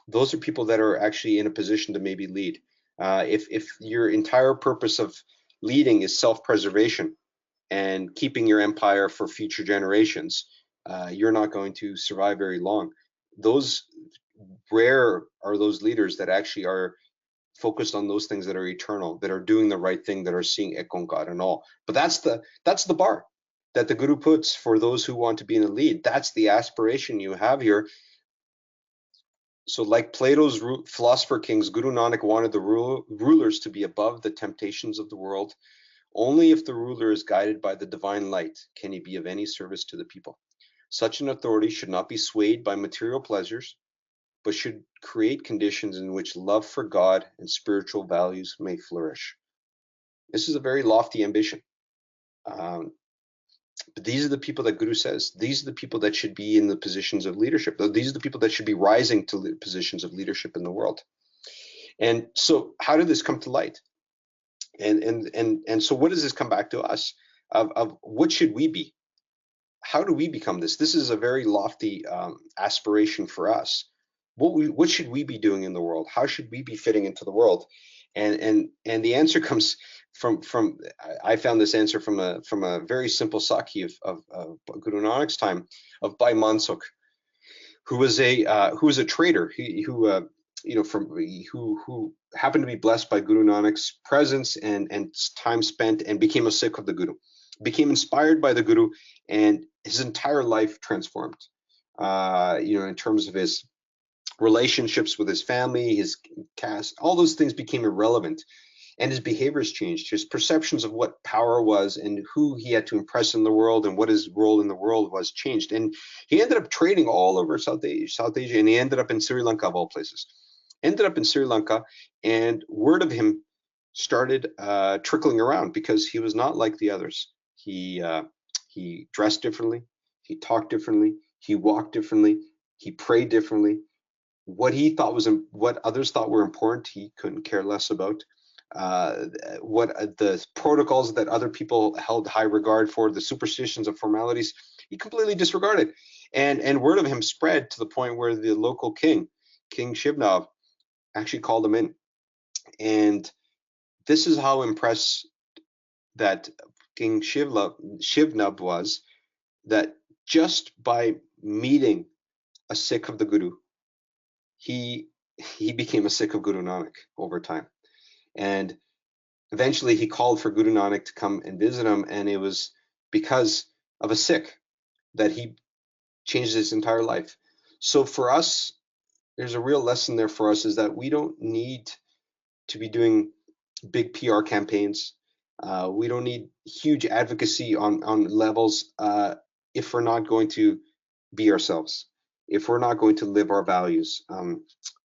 Those are people that are actually in a position to maybe lead. If your entire purpose of leading is self-preservation and keeping your empire for future generations, you're not going to survive very long. Rare are those leaders that actually are focused on those things that are eternal, that are doing the right thing, that are seeing ekonkar and all. But that's the bar that the Guru puts for those who want to be in a lead. That's the aspiration you have here. So like Plato's philosopher kings, Guru Nanak wanted the rulers to be above the temptations of the world. Only if the ruler is guided by the divine light can he be of any service to the people. Such an authority should not be swayed by material pleasures, but should create conditions in which love for God and spiritual values may flourish. This is a very lofty ambition. But these are the people that Guru says, these are the people that should be in the positions of leadership. These are the people that should be rising to positions of leadership in the world. And so how did this come to light? And so what does this come back to us? Of what should we be? How do we become this? This is a very lofty aspiration for us. What should we be doing in the world? How should we be fitting into the world? And the answer comes from I found this answer from a very simple Sakhi of Guru Nanak's time, of Bhai Mansukh, who was a trader, who happened to be blessed by Guru Nanak's presence and time spent, and became a Sikh of the Guru, became inspired by the Guru, and his entire life transformed. In terms of his relationships with his family, his caste, all those things became irrelevant, and his behaviors changed. His perceptions of what power was and who he had to impress in the world and what his role in the world was changed. And he ended up trading all over South Asia, and he ended up in Sri Lanka, of all places. Ended up in Sri Lanka, and word of him started trickling around because he was not like the others. He dressed differently, he talked differently, he walked differently, he prayed differently. What others thought were important, he couldn't care less about. What the protocols that other people held high regard for, the superstitions of formalities, he completely disregarded. And word of him spread to the point where the local King Shivnab, actually called him in. And this is how impressed that King Shivnab was, that just by meeting a Sikh of the Guru, he became a Sikh of Guru Nanak over time. And eventually he called for Guru Nanak to come and visit him, and it was because of a Sikh that he changed his entire life. So for us, there's a real lesson there for us, is that we don't need to be doing big PR campaigns. We don't need huge advocacy on levels if we're not going to be ourselves, if we're not going to live our values.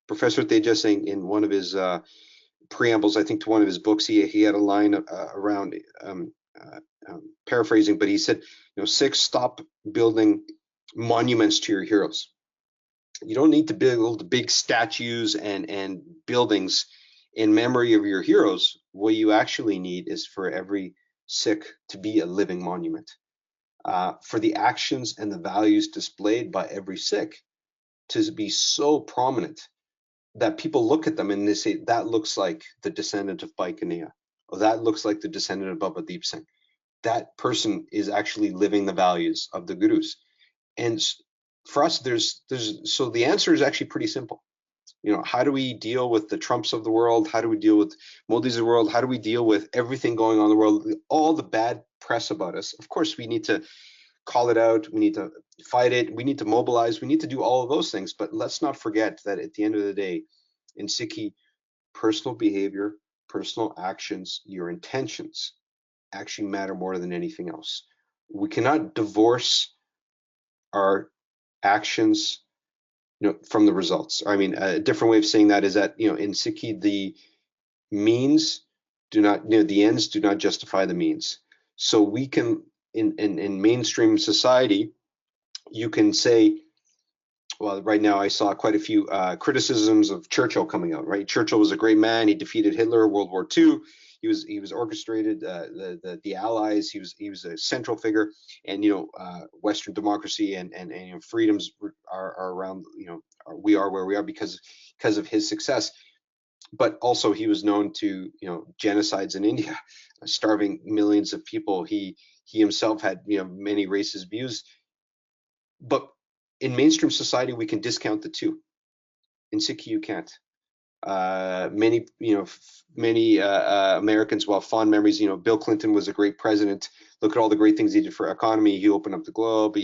Professor Teja Singh, in one of his preambles, I think, to one of his books, he had a line around paraphrasing, but he said, Sikhs, stop building monuments to your heroes. You don't need to build big statues and buildings in memory of your heroes. What you actually need is for every Sikh to be a living monument, for the actions and the values displayed by every Sikh to be so prominent that people look at them and they say, that looks like the descendant of Bhai Kanhaiya, or that looks like the descendant of Baba Deep Singh. That person is actually living the values of the Gurus. And for us, so the answer is actually pretty simple. How do we deal with the Trumps of the world? How do we deal with Modis of the world? How do we deal with everything going on in the world, all the bad press about us? Of course, we need to call it out. We need to fight it. We need to mobilize. We need to do all of those things. But let's not forget that at the end of the day, in Sikhi, personal behavior, personal actions, your intentions actually matter more than anything else. We cannot divorce our actions from the results. I mean, a different way of saying that is that, in Sikhi, the means do not, the ends do not justify the means. So we can, in mainstream society, you can say, well, right now I saw quite a few criticisms of Churchill coming out, right? Churchill was a great man. He defeated Hitler, World War II. He was orchestrated the Allies. He was a central figure, and Western democracy and freedoms are around. We are where we are because of his success. But also he was known to genocides in India, starving millions of people. He himself had many racist views. But in mainstream society, we can discount the two. In Sikhi, you can't. Many Americans, while fond memories, Bill Clinton was a great president. Look at all the great things he did for economy. He opened up the globe.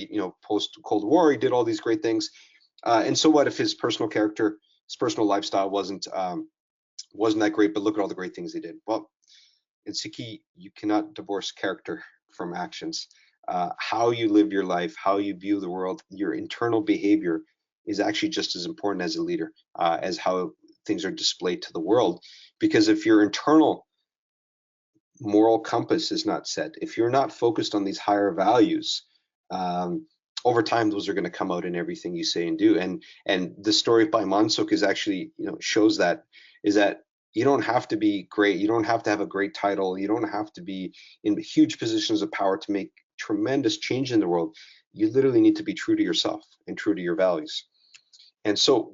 Post Cold War, he did all these great things. And so what if his personal character, his personal lifestyle wasn't that great? But look at all the great things he did. Well, in Sikhi, you cannot divorce character from actions. How you live your life, how you view the world, your internal behavior is actually just as important as a leader, as how things are displayed to the world. Because if your internal moral compass is not set, if you're not focused on these higher values, over time those are going to come out in everything you say and do. And the story by Mansuk is actually, shows that, is that you don't have to be great, you don't have to have a great title, you don't have to be in huge positions of power to make tremendous change in the world. You literally need to be true to yourself and true to your values. And so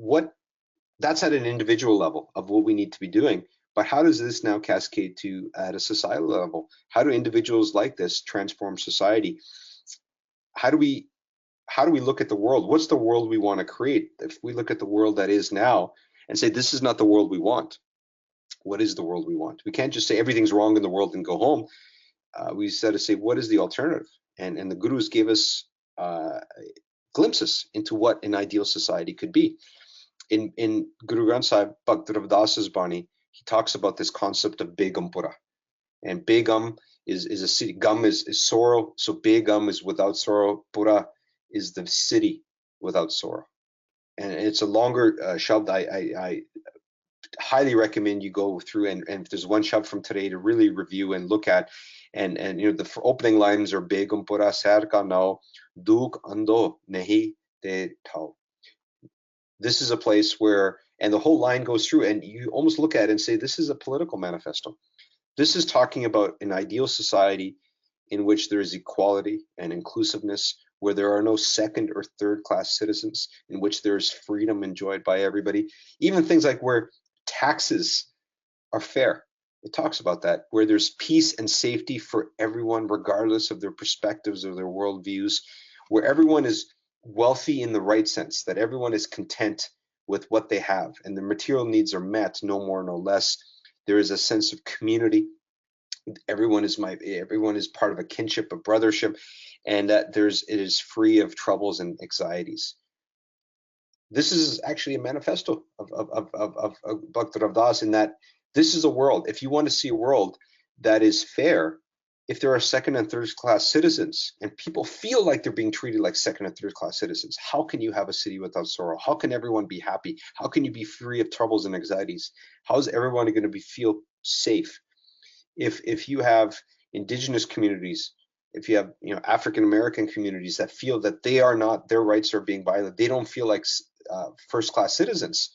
that's at an individual level of what we need to be doing. But how does this now cascade to at a societal level? How do individuals like this transform society? How do we look at the world? What's the world we want to create? If we look at the world that is now and say, this is not the world we want, what is the world we want? We can't just say everything's wrong in the world and go home. We said to say, what is the alternative? And the gurus gave us glimpses into what an ideal society could be. In Guru Granth Sahib, Bhakt Rav Das's Bani, he talks about this concept of Begumpura. And Begum is a city. Gum is sorrow. So Begum is without sorrow. Pura is the city without sorrow. And it's a longer shabd. I highly recommend you go through and if there's one shabd from today to really review and look at. And the opening lines are Begumpura ser ka nao, duk ando nahi te thao. This is a place where, and the whole line goes through, and you almost look at it and say, this is a political manifesto. This is talking about an ideal society in which there is equality and inclusiveness, where there are no second or third class citizens, in which there is freedom enjoyed by everybody. Even things like where taxes are fair. It talks about that, where there's peace and safety for everyone, regardless of their perspectives or their worldviews, where everyone is wealthy in the right sense, that everyone is content with what they have and the material needs are met, no more, no less. There is a sense of community. Everyone is part of a kinship, a brothership, and that it is free of troubles and anxieties. This is actually a manifesto of Bhakt Rav Das, in that this is a world. If you want to see a world that is fair, if there are second and third class citizens and people feel like they're being treated like second and third class citizens, how can you have a city without sorrow? How can everyone be happy? How can you be free of troubles and anxieties? How is everyone going to feel safe? If you have indigenous communities, if you have African American communities that feel that their rights are being violated, they don't feel like first class citizens,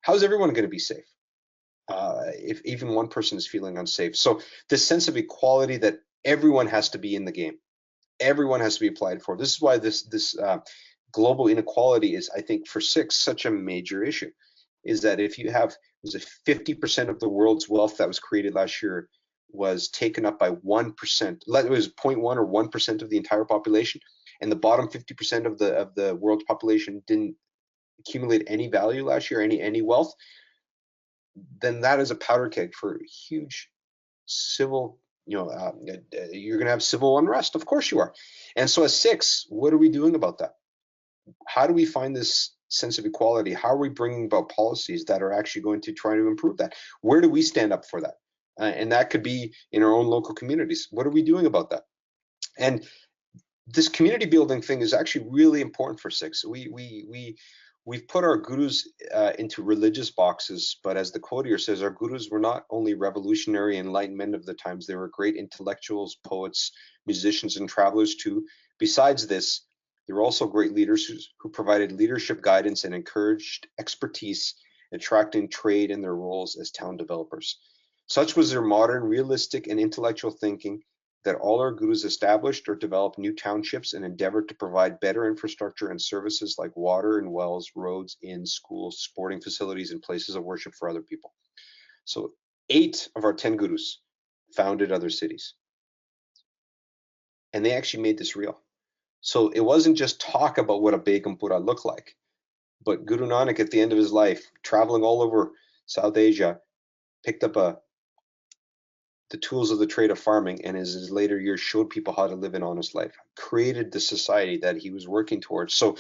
how is everyone going to be safe? If even one person is feeling unsafe. So this sense of equality, that everyone has to be in the game, everyone has to be applied for. This is why this global inequality is, I think, for Sikhs, such a major issue, is that if you have, was it 50% of the world's wealth that was created last year was taken up by 1%, it was 0.1 or 1% of the entire population, and the bottom 50% of the world's population didn't accumulate any value last year, any wealth, then that is a powder keg for huge civil, you're going to have civil unrest. Of course you are. And so as Sikhs, what are we doing about that? How do we find this sense of equality? How are we bringing about policies that are actually going to try to improve that? Where do we stand up for that? And that could be in our own local communities. What are we doing about that? And this community building thing is actually really important for Sikhs. We've put our gurus into religious boxes, but as the quote here says, our gurus were not only revolutionary enlightened men of the times, they were great intellectuals, poets, musicians, and travelers too. Besides this, they were also great leaders who provided leadership guidance and encouraged expertise, attracting trade in their roles as town developers. Such was their modern, realistic, and intellectual thinking that all our gurus established or developed new townships and endeavored to provide better infrastructure and services like water and wells, roads, inns, schools, sporting facilities, and places of worship for other people. So 8 of our 10 gurus founded other cities. And they actually made this real. So it wasn't just talk about what a Begumpura looked like, but Guru Nanak at the end of his life, traveling all over South Asia, picked up the tools of the trade of farming, and as his later years showed people how to live an honest life, created the society that he was working towards. So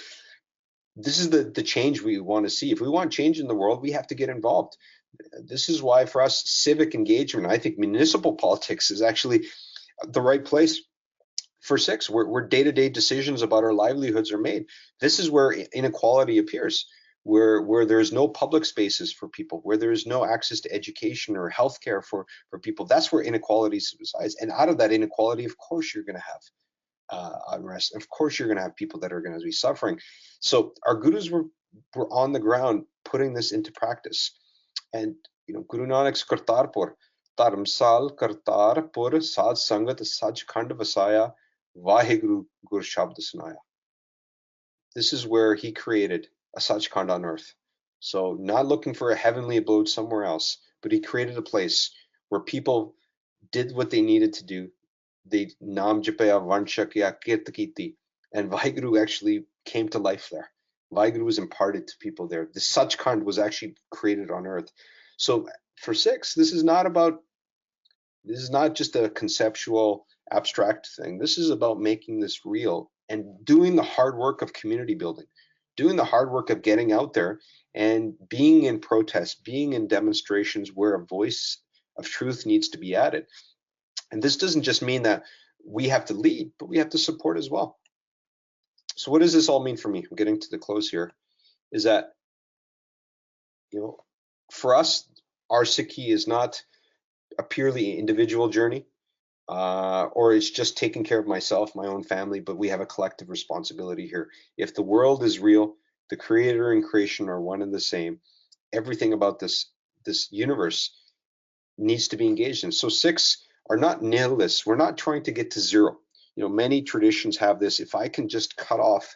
this is the change we want to see. If we want change in the world, we have to get involved. This is why for us, civic engagement, I think municipal politics is actually the right place for Sikhs, where day-to-day decisions about our livelihoods are made. This is where inequality appears, where there's no public spaces for people, where there's no access to education or healthcare for people. That's where inequality resides. And out of that inequality, of course, you're going to have unrest. Of course, you're going to have people that are going to be suffering. So our gurus were on the ground putting this into practice. And Guru Nanak's Kartarpur, Dharamsal Kartarpur Sad Sangat Sajkhand Vasaya Vaheguru Gur Shabd Sunaya. This is where he created a Sajkhand on earth. So not looking for a heavenly abode somewhere else, but he created a place where people did what they needed to do. They Nam Japaya Vanshakya Kirtakiti, and Vaheguru actually came to life there. Vaheguru was imparted to people there. The Sajkhand was actually created on earth. So for Sikhs, this is not just a conceptual, abstract thing. This is about making this real and doing the hard work of community building, doing the hard work of getting out there and being in protest, being in demonstrations where a voice of truth needs to be added. And this doesn't just mean that we have to lead, but we have to support as well. So what does this all mean for me? I'm getting to the close here. Is that, for us, our Sikhi is not a purely individual journey, or it's just taking care of myself, my own family, but we have a collective responsibility here. If the world is real, the creator and creation are one and the same. Everything about this universe needs to be engaged in. So Sikhs are not nihilists. We're not trying to get to zero. Many traditions have this, if I can just cut off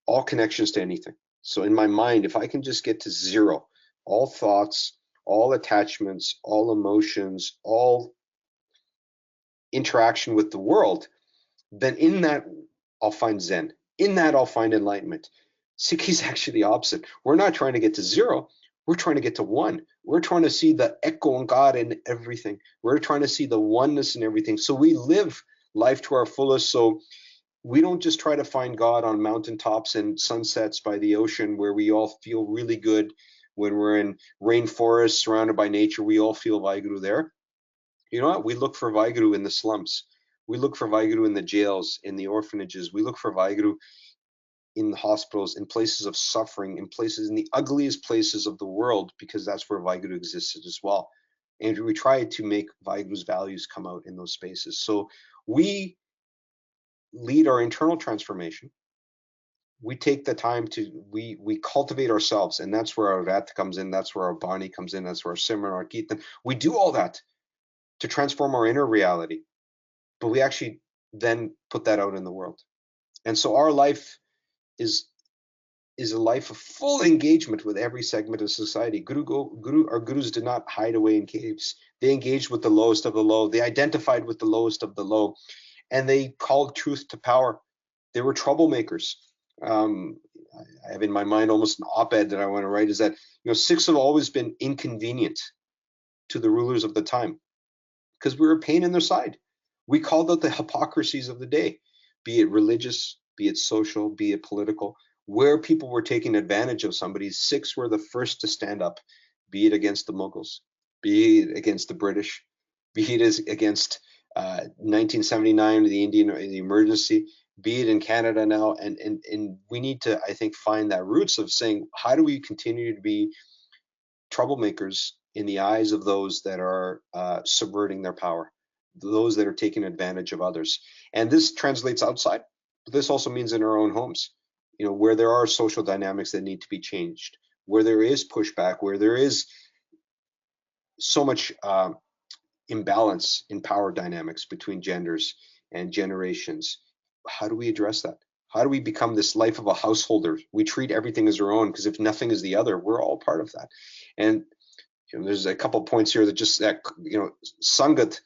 all connections to anything. So in my mind, if I can just get to zero, all thoughts, all attachments, all emotions, all interaction with the world, then in that I'll find Zen. In that I'll find enlightenment. Sikhi is actually the opposite. We're not trying to get to zero. We're trying to get to one. We're trying to see the echo of God in everything. We're trying to see the oneness in everything. So we live life to our fullest. So we don't just try to find God on mountaintops and sunsets by the ocean where we all feel really good. When we're in rainforests surrounded by nature, we all feel Vaheguru there. You know what? We look for Vaheguru in the slums. We look for Vaheguru in the jails, in the orphanages. We look for Vaheguru in the hospitals, in places of suffering, in the ugliest places of the world, because that's where Vaheguru existed as well. And we try to make Vaheguru's values come out in those spaces. So we lead our internal transformation. We take the time to, we cultivate ourselves, and that's where our Rat comes in, that's where our Bani comes in, that's where our Simran, our Kirtan. We do all that to transform our inner reality, but we actually then put that out in the world. And so our life is a life of full engagement with every segment of society. Our gurus did not hide away in caves. They engaged with the lowest of the low. They identified with the lowest of the low, and they called truth to power. They were troublemakers. I have in my mind almost an op-ed that I want to write, is that Sikhs have always been inconvenient to the rulers of the time because we were a pain in their side. We called out the hypocrisies of the day, be it religious, be it social, be it political. Where people were taking advantage of somebody, Sikhs were the first to stand up, be it against the Mughals, be it against the British, be it against 1979, the emergency, be it in Canada now. And we need to, I think, find that roots of saying, how do we continue to be troublemakers in the eyes of those that are subverting their power, those that are taking advantage of others? And this translates outside, but this also means in our own homes, where there are social dynamics that need to be changed, where there is pushback, where there is so much imbalance in power dynamics between genders and generations. How do we address that? How do we become this life of a householder? We treat everything as our own, because if nothing is the other, we're all part of that. And there's a couple points here that just that sangat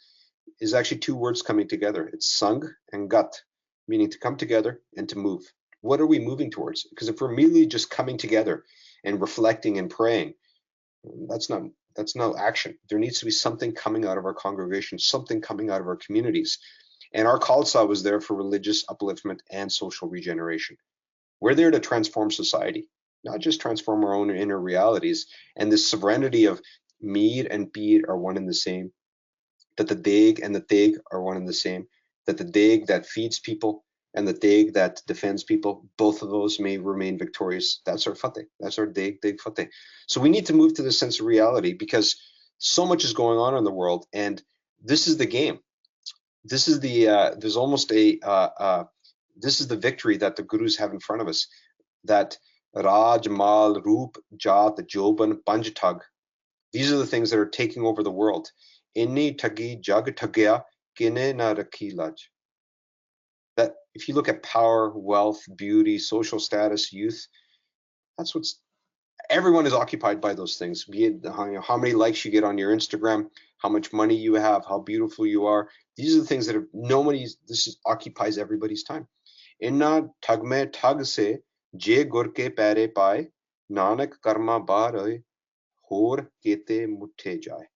is actually two words coming together. It's sang and gat, meaning to come together and to move. What are we moving towards? Because if we're merely just coming together and reflecting and praying, that's no action. There needs to be something coming out of our congregation, something coming out of our communities. And our Khalsa was there for religious upliftment and social regeneration. We're there to transform society, not just transform our own inner realities. And this sovereignty of Mead and Bead are one and the same, that the Daig and the Thig are one and the same. that the Deg that feeds people and the Deg that defends people, both of those may remain victorious. That's our Fateh. That's our Deg Fateh. So we need to move to this sense of reality, because so much is going on in the world, and this is the game. This is the there's almost a this is the victory that the gurus have in front of us. That Raj, Mal, Roop, Jat, Joban, Panjtag. These are the things that are taking over the world. Inni Tagi Jag Tagya Kine na Rakhi Laj. That if you look at power, wealth, beauty, social status, youth, that's what's everyone is occupied by those things. Be it how many likes you get on your Instagram, how much money you have, how beautiful you are. These are the things that are occupies everybody's time. Inna Tagme Tag se je gur ke pere pae, Nanak karma bar hor kete mutte jai.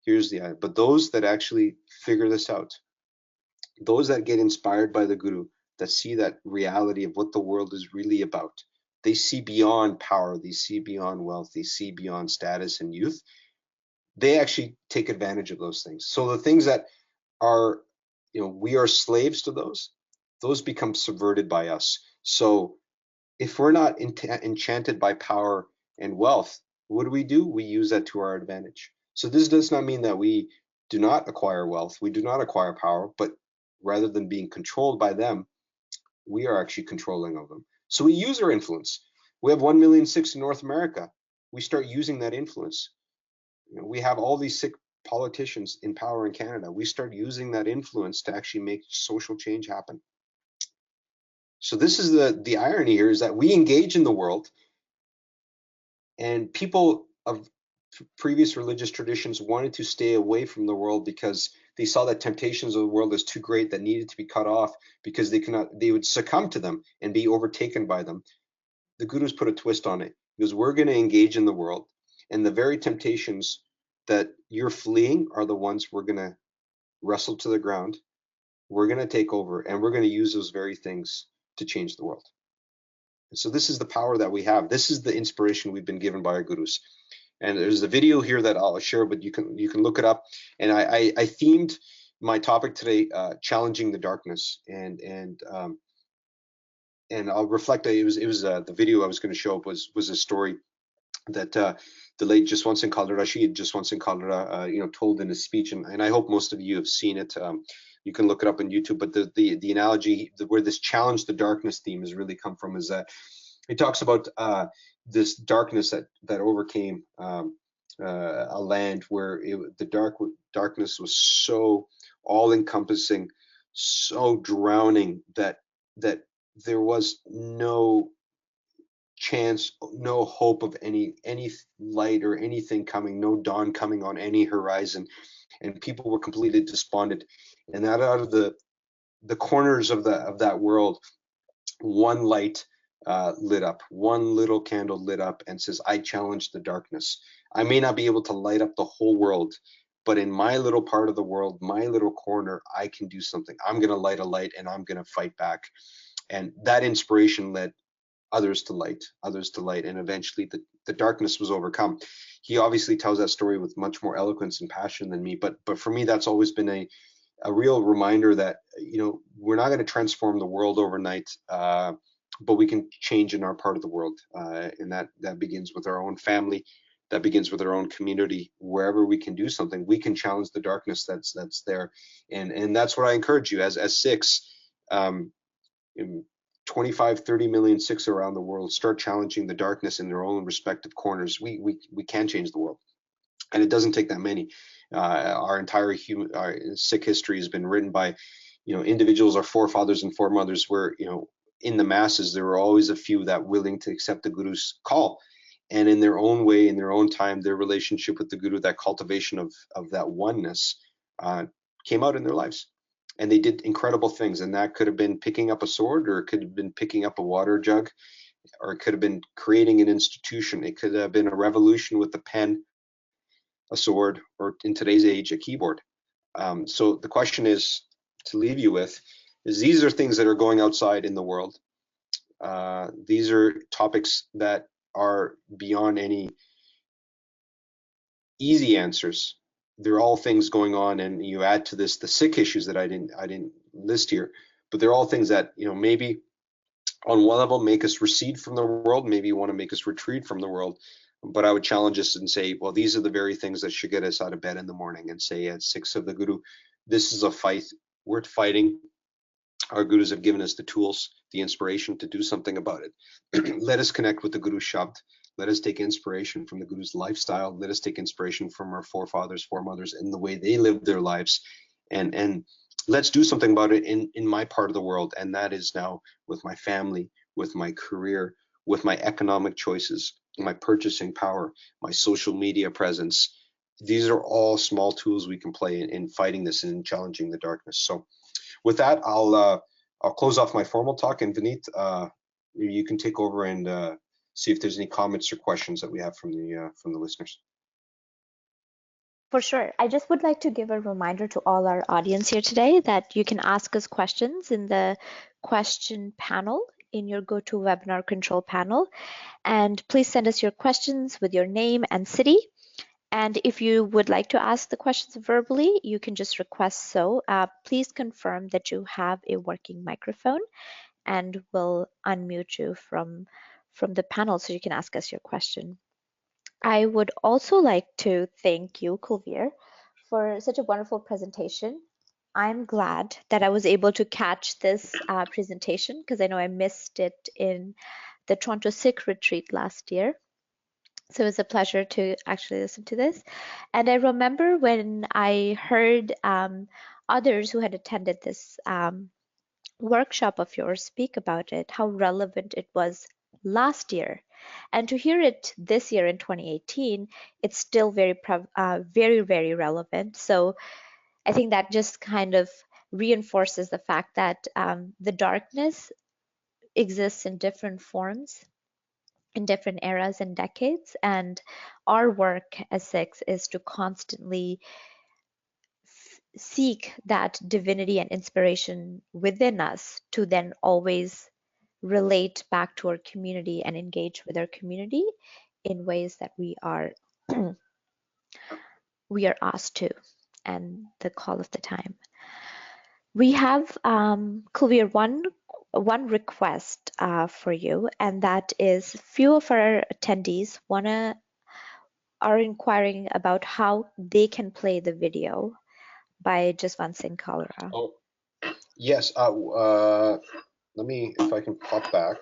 Here's the but those that actually figure this out, those that get inspired by the guru, that see that reality of what the world is really about, they see beyond power, they see beyond wealth, they see beyond status and youth. They actually take advantage of those things. So the things that are, we are slaves to those become subverted by us. So if we're not enchanted by power and wealth, what do? We use that to our advantage. So this does not mean that we do not acquire wealth, we do not acquire power, but rather than being controlled by them, we are actually controlling of them. So we use our influence. We have 1 million Sikhs in North America. We start using that influence. We have all these Sikh politicians in power in Canada. We start using that influence to actually make social change happen. So this is the irony here, is that we engage in the world, and people of previous religious traditions wanted to stay away from the world because they saw that temptations of the world as too great, that needed to be cut off because they would succumb to them and be overtaken by them. The gurus put a twist on it, because we're going to engage in the world, and the very temptations that you're fleeing are the ones we're going to wrestle to the ground. We're going to take over, and we're going to use those very things to change the world. And so this is the power that we have. This is the inspiration we've been given by our gurus. And there's a video here that I'll share, but you can look it up. And I themed my topic today, challenging the darkness, and I'll reflect. It was the video I was going to show up was a story that the late Jaswant Singh Rashid Jaswant Singh Kalra, told in his speech, and I hope most of you have seen it. You can look it up on YouTube. But the analogy where this challenge the darkness theme has really come from is that he talks about this darkness that overcame a land where the darkness was so all-encompassing, so drowning that there was no chance, no hope of any light or anything coming, no dawn coming on any horizon, and people were completely despondent. And that out of the corners of that world, one light lit up, one little candle lit up and says, I challenge the darkness. I may not be able to light up the whole world, but in my little part of the world, my little corner, I can do something. I'm going to light a light, and I'm going to fight back. And that inspiration led others to light, and eventually the darkness was overcome. He obviously tells that story with much more eloquence and passion than me, but for me, that's always been a real reminder that we're not going to transform the world overnight, but we can change in our part of the world, and that begins with our own family, that begins with our own community. Wherever we can do something, we can challenge the darkness that's there, and that's what I encourage you as Sikhs. 25-30 million Sikhs around the world, start challenging the darkness in their own respective corners. We can change the world, and it doesn't take that many. Our entire Sikh history has been written by individuals, our forefathers and foremothers, where in the masses there were always a few that willing to accept the Guru's call, and in their own way, in their own time, their relationship with the Guru, that cultivation of that oneness, came out in their lives. And they did incredible things, and that could have been picking up a sword, or it could have been picking up a water jug, or it could have been creating an institution. It could have been a revolution with a pen, a sword, or in today's age, a keyboard. So the question is to leave you with is these are things that are going outside in the world. These are topics that are beyond any easy answers. They're all things going on, and you add to this the Sikh issues that I didn't list here, but they're all things that, you know, maybe on one level make us recede from the world, maybe you want to make us retreat from the world. But I would challenge us and say, well, these are the very things that should get us out of bed in the morning, and say, as Sikhs of the Guru, this is a fight worth fighting. Our Gurus have given us the tools, the inspiration to do something about it. Let us connect with the Guru Shabd. Let us take inspiration from the Guru's lifestyle. Let us take inspiration from our forefathers, foremothers, and the way they lived their lives. And let's do something about it in my part of the world. And that is now with my family, with my career, with my economic choices, my purchasing power, my social media presence. These are all small tools we can play in fighting this and challenging the darkness. So with that, I'll close off my formal talk, and Vineet, you can take over and see if there's any comments or questions that we have from the listeners. For sure. I just would like to give a reminder to all our audience here today that you can ask us questions in the question panel in your GoToWebinar control panel. And please send us your questions with your name and city. And if you would like to ask the questions verbally, you can just request so. Please confirm that you have a working microphone, and we'll unmute you from the panel so you can ask us your question. I would also like to thank you, Kulvir, for such a wonderful presentation. I'm glad that I was able to catch this presentation, because I know I missed it in the Toronto Sikh Retreat last year. So it was a pleasure to actually listen to this. And I remember when I heard others who had attended this workshop of yours speak about it, how relevant it was last year. And to hear it this year in 2018, it's still very, very relevant. So I think that just kind of reinforces the fact that the darkness exists in different forms, in different eras and decades. And our work as Sikhs is to constantly seek that divinity and inspiration within us, to then always relate back to our community and engage with our community in ways that we are we are asked to, and the call of the time. We have, Kulvir, one request for you, and that is few of our attendees are inquiring about how they can play the video by Jaswant Singh Kalra. Oh, yes. Let me, if I can pop back.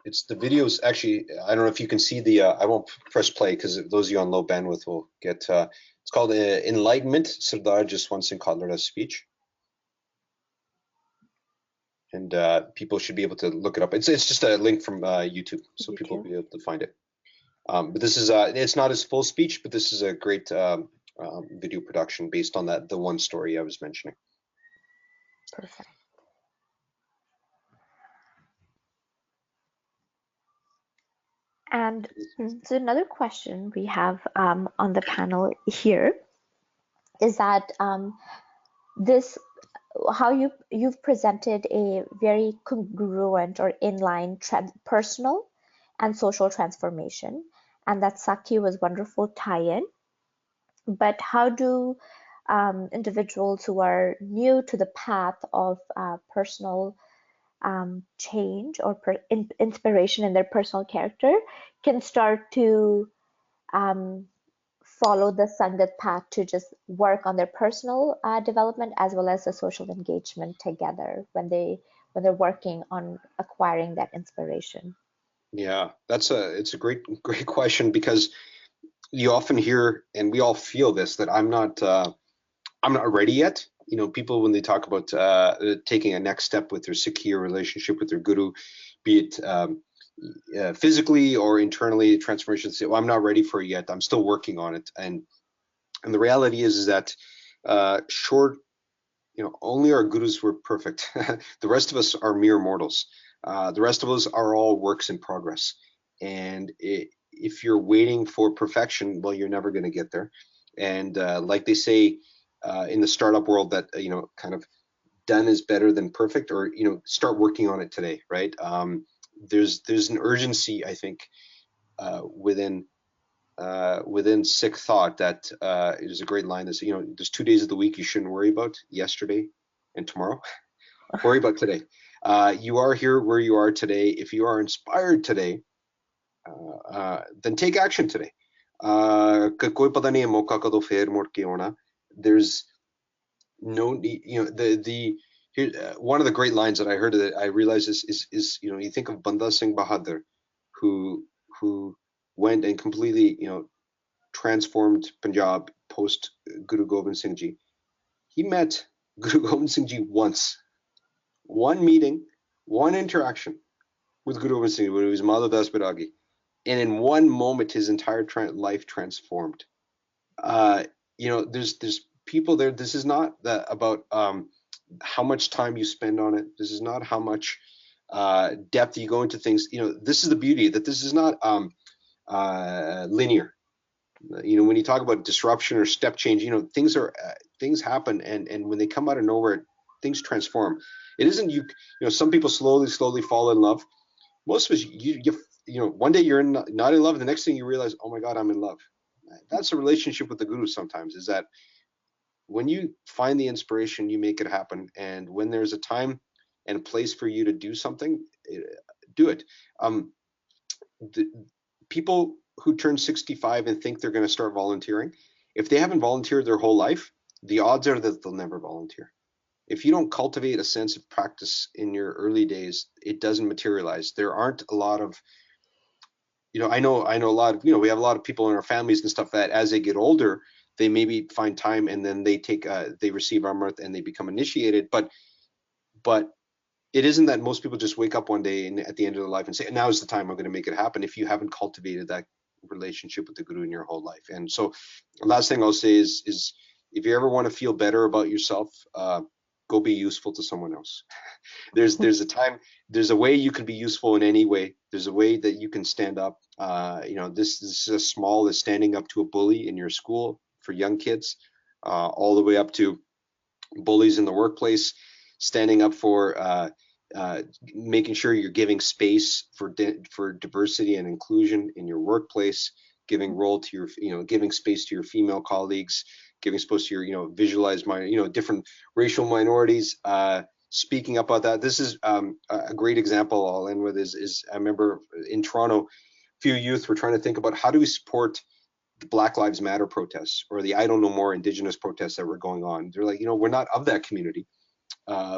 It's the videos. Actually, I don't know if you can see the. I won't press play because those of you on low bandwidth will get. It's called Enlightenment, Sardar Jaswant Singh Kalra's speech, and people should be able to look it up. It's just a link from YouTube, so people will be able to find it. But this is it's not his full speech, but this is a great video production based on the one story I was mentioning. Perfect. And so another question we have on the panel here is that how you've presented a very congruent or inline personal and social transformation, and that Sakhi was wonderful tie-in. But how do individuals who are new to the path of personal change or inspiration in their personal character can start to follow the Sangat path to just work on their personal development as well as the social engagement together when they're working on acquiring that inspiration? Yeah, it's a great question, because you often hear, and we all feel this, that I'm not ready yet. You know, people, when they talk about taking a next step with their Sikhi relationship with their Guru, be it physically or internally, transformation, say, well, I'm not ready for it yet. I'm still working on it. And the reality is that only our Gurus were perfect. The rest of us are mere mortals. The rest of us are all works in progress. And if you're waiting for perfection, well, you're never going to get there. And like they say in the startup world, that kind of done is better than perfect, or start working on it today, right? There's an urgency, I think, within within Sikh thought that it is a great line that says, there's 2 days of the week you shouldn't worry about: yesterday and tomorrow. Worry about today. You are here where you are today. If you are inspired today, then take action today. कोई पता नहीं है मौका कदों फेर मुड़ के आना. There's no need, here, one of the great lines that I heard that I realized is you think of Banda Singh Bahadur, who went and completely transformed Punjab post Guru Gobind Singh Ji. He met Guru Gobind Singh Ji once, one meeting, one interaction with Guru Gobind Singh Ji when he was Madhav Das Bairagi, and in one moment his entire life transformed. There's people there. This is not about how much time you spend on it. This is not how much depth you go into things. This is the beauty, that this is not linear. When you talk about disruption or step change, things happen, and when they come out of nowhere, things transform. It isn't some people slowly fall in love. Most of us, one day you're not in love, the next thing you realize, oh my God, I'm in love. That's a relationship with the Guru sometimes, is that when you find the inspiration, you make it happen. And when there's a time and a place for you to do something, do it. The people who turn 65 and think they're going to start volunteering, if they haven't volunteered their whole life, the odds are that they'll never volunteer. If you don't cultivate a sense of practice in your early days, it doesn't materialize. There aren't a lot of, I know a lot of, we have a lot of people in our families and stuff that as they get older, they maybe find time and then they receive Amrit and they become initiated. But it isn't that most people just wake up one day and at the end of their life and say, now is the time, I'm going to make it happen, if you haven't cultivated that relationship with the Guru in your whole life. And so the last thing I'll say is if you ever want to feel better about yourself, go be useful to someone else. There's a way you can be useful in any way. There's a way that you can stand up. This is as small as standing up to a bully in your school for young kids, all the way up to bullies in the workplace, standing up for making sure you're giving space for diversity and inclusion in your workplace, giving space to your female colleagues, giving space to your visualized different racial minorities, speaking up about that. This is a great example I'll end with is I remember in Toronto, a few youth were trying to think about how do we support the Black Lives Matter protests or the I Don't Know More Indigenous protests that were going on. They're like, we're not of that community.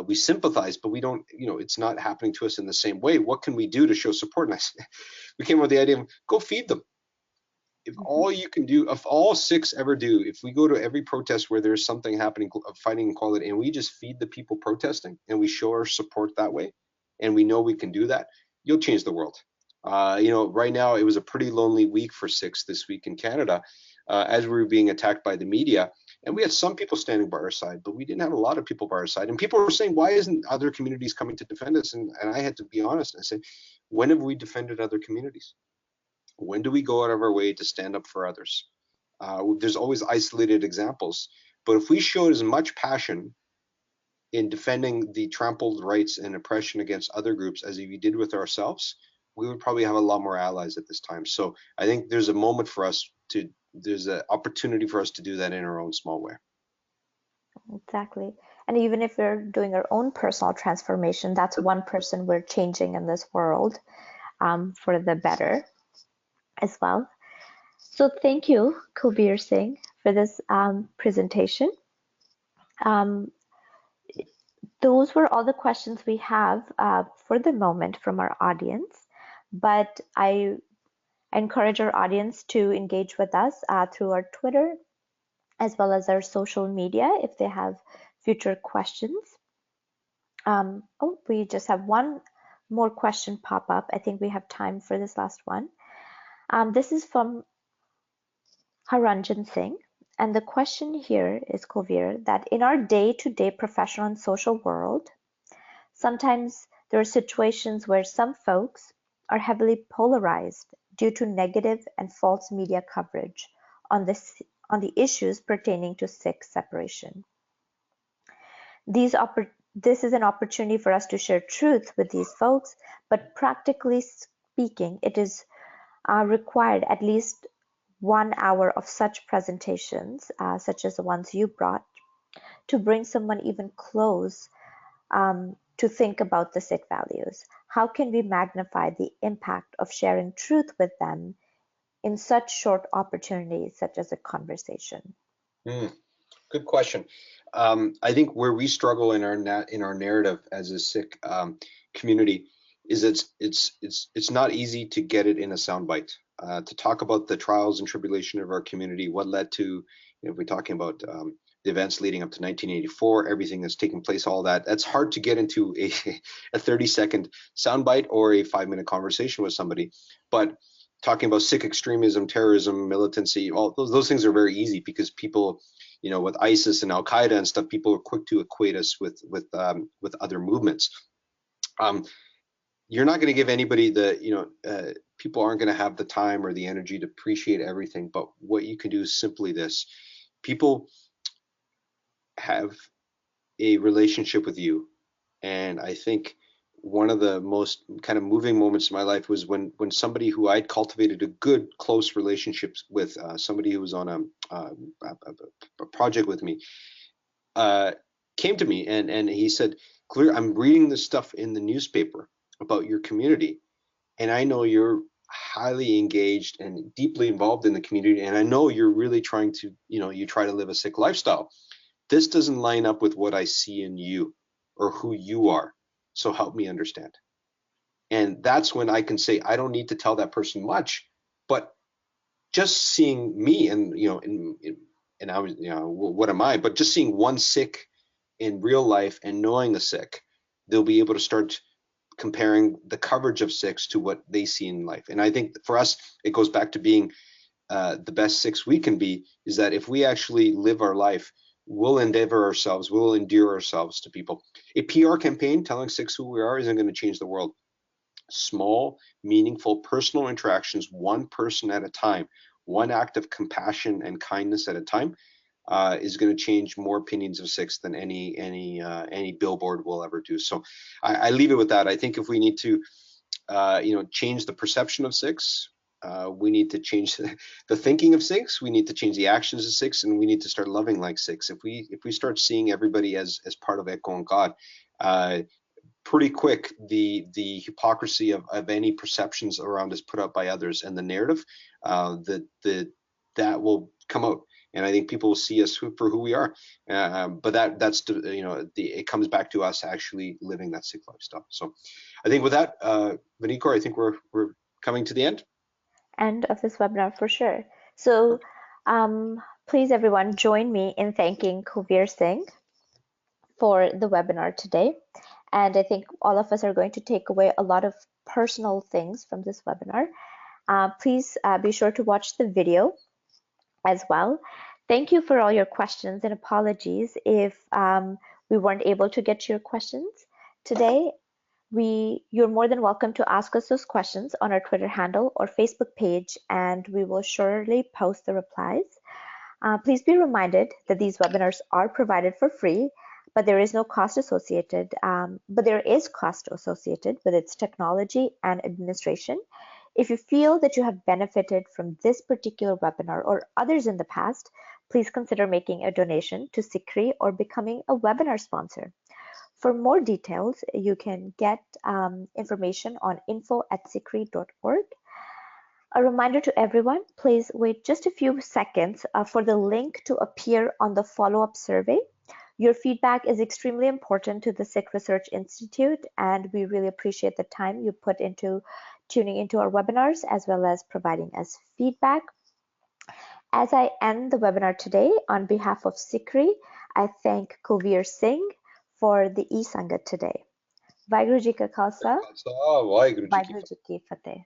We sympathize, but we don't, it's not happening to us in the same way. What can we do to show support? And we came up with the idea of go feed them. If all you can do, if all Sikhs ever do, if we go to every protest where there's something happening of fighting equality and we just feed the people protesting and we show our support that way, and we know we can do that, you'll change the world. Right now it was a pretty lonely week for Sikhs this week in Canada, as we were being attacked by the media. And we had some people standing by our side, but we didn't have a lot of people by our side. And people were saying, why isn't other communities coming to defend us? And I had to be honest. I said, when have we defended other communities? When do we go out of our way to stand up for others? There's always isolated examples. But if we showed as much passion in defending the trampled rights and oppression against other groups as we did with ourselves, we would probably have a lot more allies at this time. So I think there's a moment for us there's an opportunity for us to do that in our own small way. Exactly. And even if we're doing our own personal transformation, that's one person we're changing in this world for the better as well. So thank you, Kulvir Singh, for this presentation. Those were all the questions we have for the moment from our audience, but I encourage our audience to engage with us through our Twitter as well as our social media if they have future questions. We just have one more question pop up. I think we have time for this last one. This is from Haranjan Singh. And the question here is, Kulvir, that in our day-to-day professional and social world, sometimes there are situations where some folks are heavily polarized due to negative and false media coverage on the issues pertaining to Sikh separation. This is an opportunity for us to share truth with these folks, but practically speaking, it is required at least 1 hour of such presentations, such as the ones you brought, to bring someone even close to think about the Sikh values? How can we magnify the impact of sharing truth with them in such short opportunities, such as a conversation? Good question. I think where we struggle in our narrative as a Sikh community is it's not easy to get it in a soundbite. To talk about the trials and tribulation of our community, what led to, if we're talking about the events leading up to 1984, everything that's taken place, all that, that's hard to get into a 30-second soundbite or a 5-minute conversation with somebody. But talking about Sikh extremism, terrorism, militancy, all those things are very easy because people, with ISIS and Al Qaeda and stuff, people are quick to equate us with other movements. You're not going to give anybody people aren't going to have the time or the energy to appreciate everything. But what you can do is simply this: people have a relationship with you, and I think one of the most kind of moving moments in my life was when somebody who I'd cultivated a good, close relationships with, somebody who was on a project with me, came to me and he said, "Kulvir, I'm reading this stuff in the newspaper about your community, and I know you're highly engaged and deeply involved in the community, and I know you're really trying to, you try to live a Sikh lifestyle. This doesn't line up with what I see in you or who you are. So help me understand." And that's when I can say, I don't need to tell that person much, but just seeing me and, and I was, what am I? But just seeing one Sikh in real life and knowing a Sikh, they'll be able to start comparing the coverage of Sikhs to what they see in life. And I think for us, it goes back to being the best Sikhs we can be, is that if we actually live our life, we'll endeavor ourselves, we'll endear ourselves to people. A PR campaign telling Sikhs who we are isn't going to change the world. Small, meaningful, personal interactions, one person at a time, one act of compassion and kindness at a time, is going to change more opinions of Sikhs than any billboard will ever do. So I leave it with that. I think if we need to, change the perception of Sikhs, we need to change the thinking of Sikhs. We need to change the actions of Sikhs, and we need to start loving like Sikhs. If we start seeing everybody as part of Ekon God, pretty quick the hypocrisy of any perceptions around us put up by others and the narrative that will come out. And I think people will see us for who we are. But that's it comes back to us actually living that Sikh lifestyle. So I think with that, Vanikor, I think we're coming to the end of this webinar for sure. So please everyone join me in thanking Kulvir Singh for the webinar today. And I think all of us are going to take away a lot of personal things from this webinar. Please be sure to watch the video as well. Thank you for all your questions, and apologies if we weren't able to get to your questions today. You're more than welcome to ask us those questions on our Twitter handle or Facebook page, and we will surely post the replies. Please be reminded that these webinars are provided for free, but there is no cost associated, but there is cost associated with its technology and administration. If you feel that you have benefited from this particular webinar or others in the past, please consider making a donation to SikhRI or becoming a webinar sponsor. For more details, you can get information on info@sikhri.org. A reminder to everyone, please wait just a few seconds for the link to appear on the follow-up survey. Your feedback is extremely important to the Sikh Research Institute, and we really appreciate the time you put into tuning into our webinars as well as providing us feedback. As I end the webinar today, on behalf of SikhRI, I thank Kulvir Singh for the e-Sangat today. Vaheguru Ji Ka Khalsa, Vaheguru Ji Ki Fateh.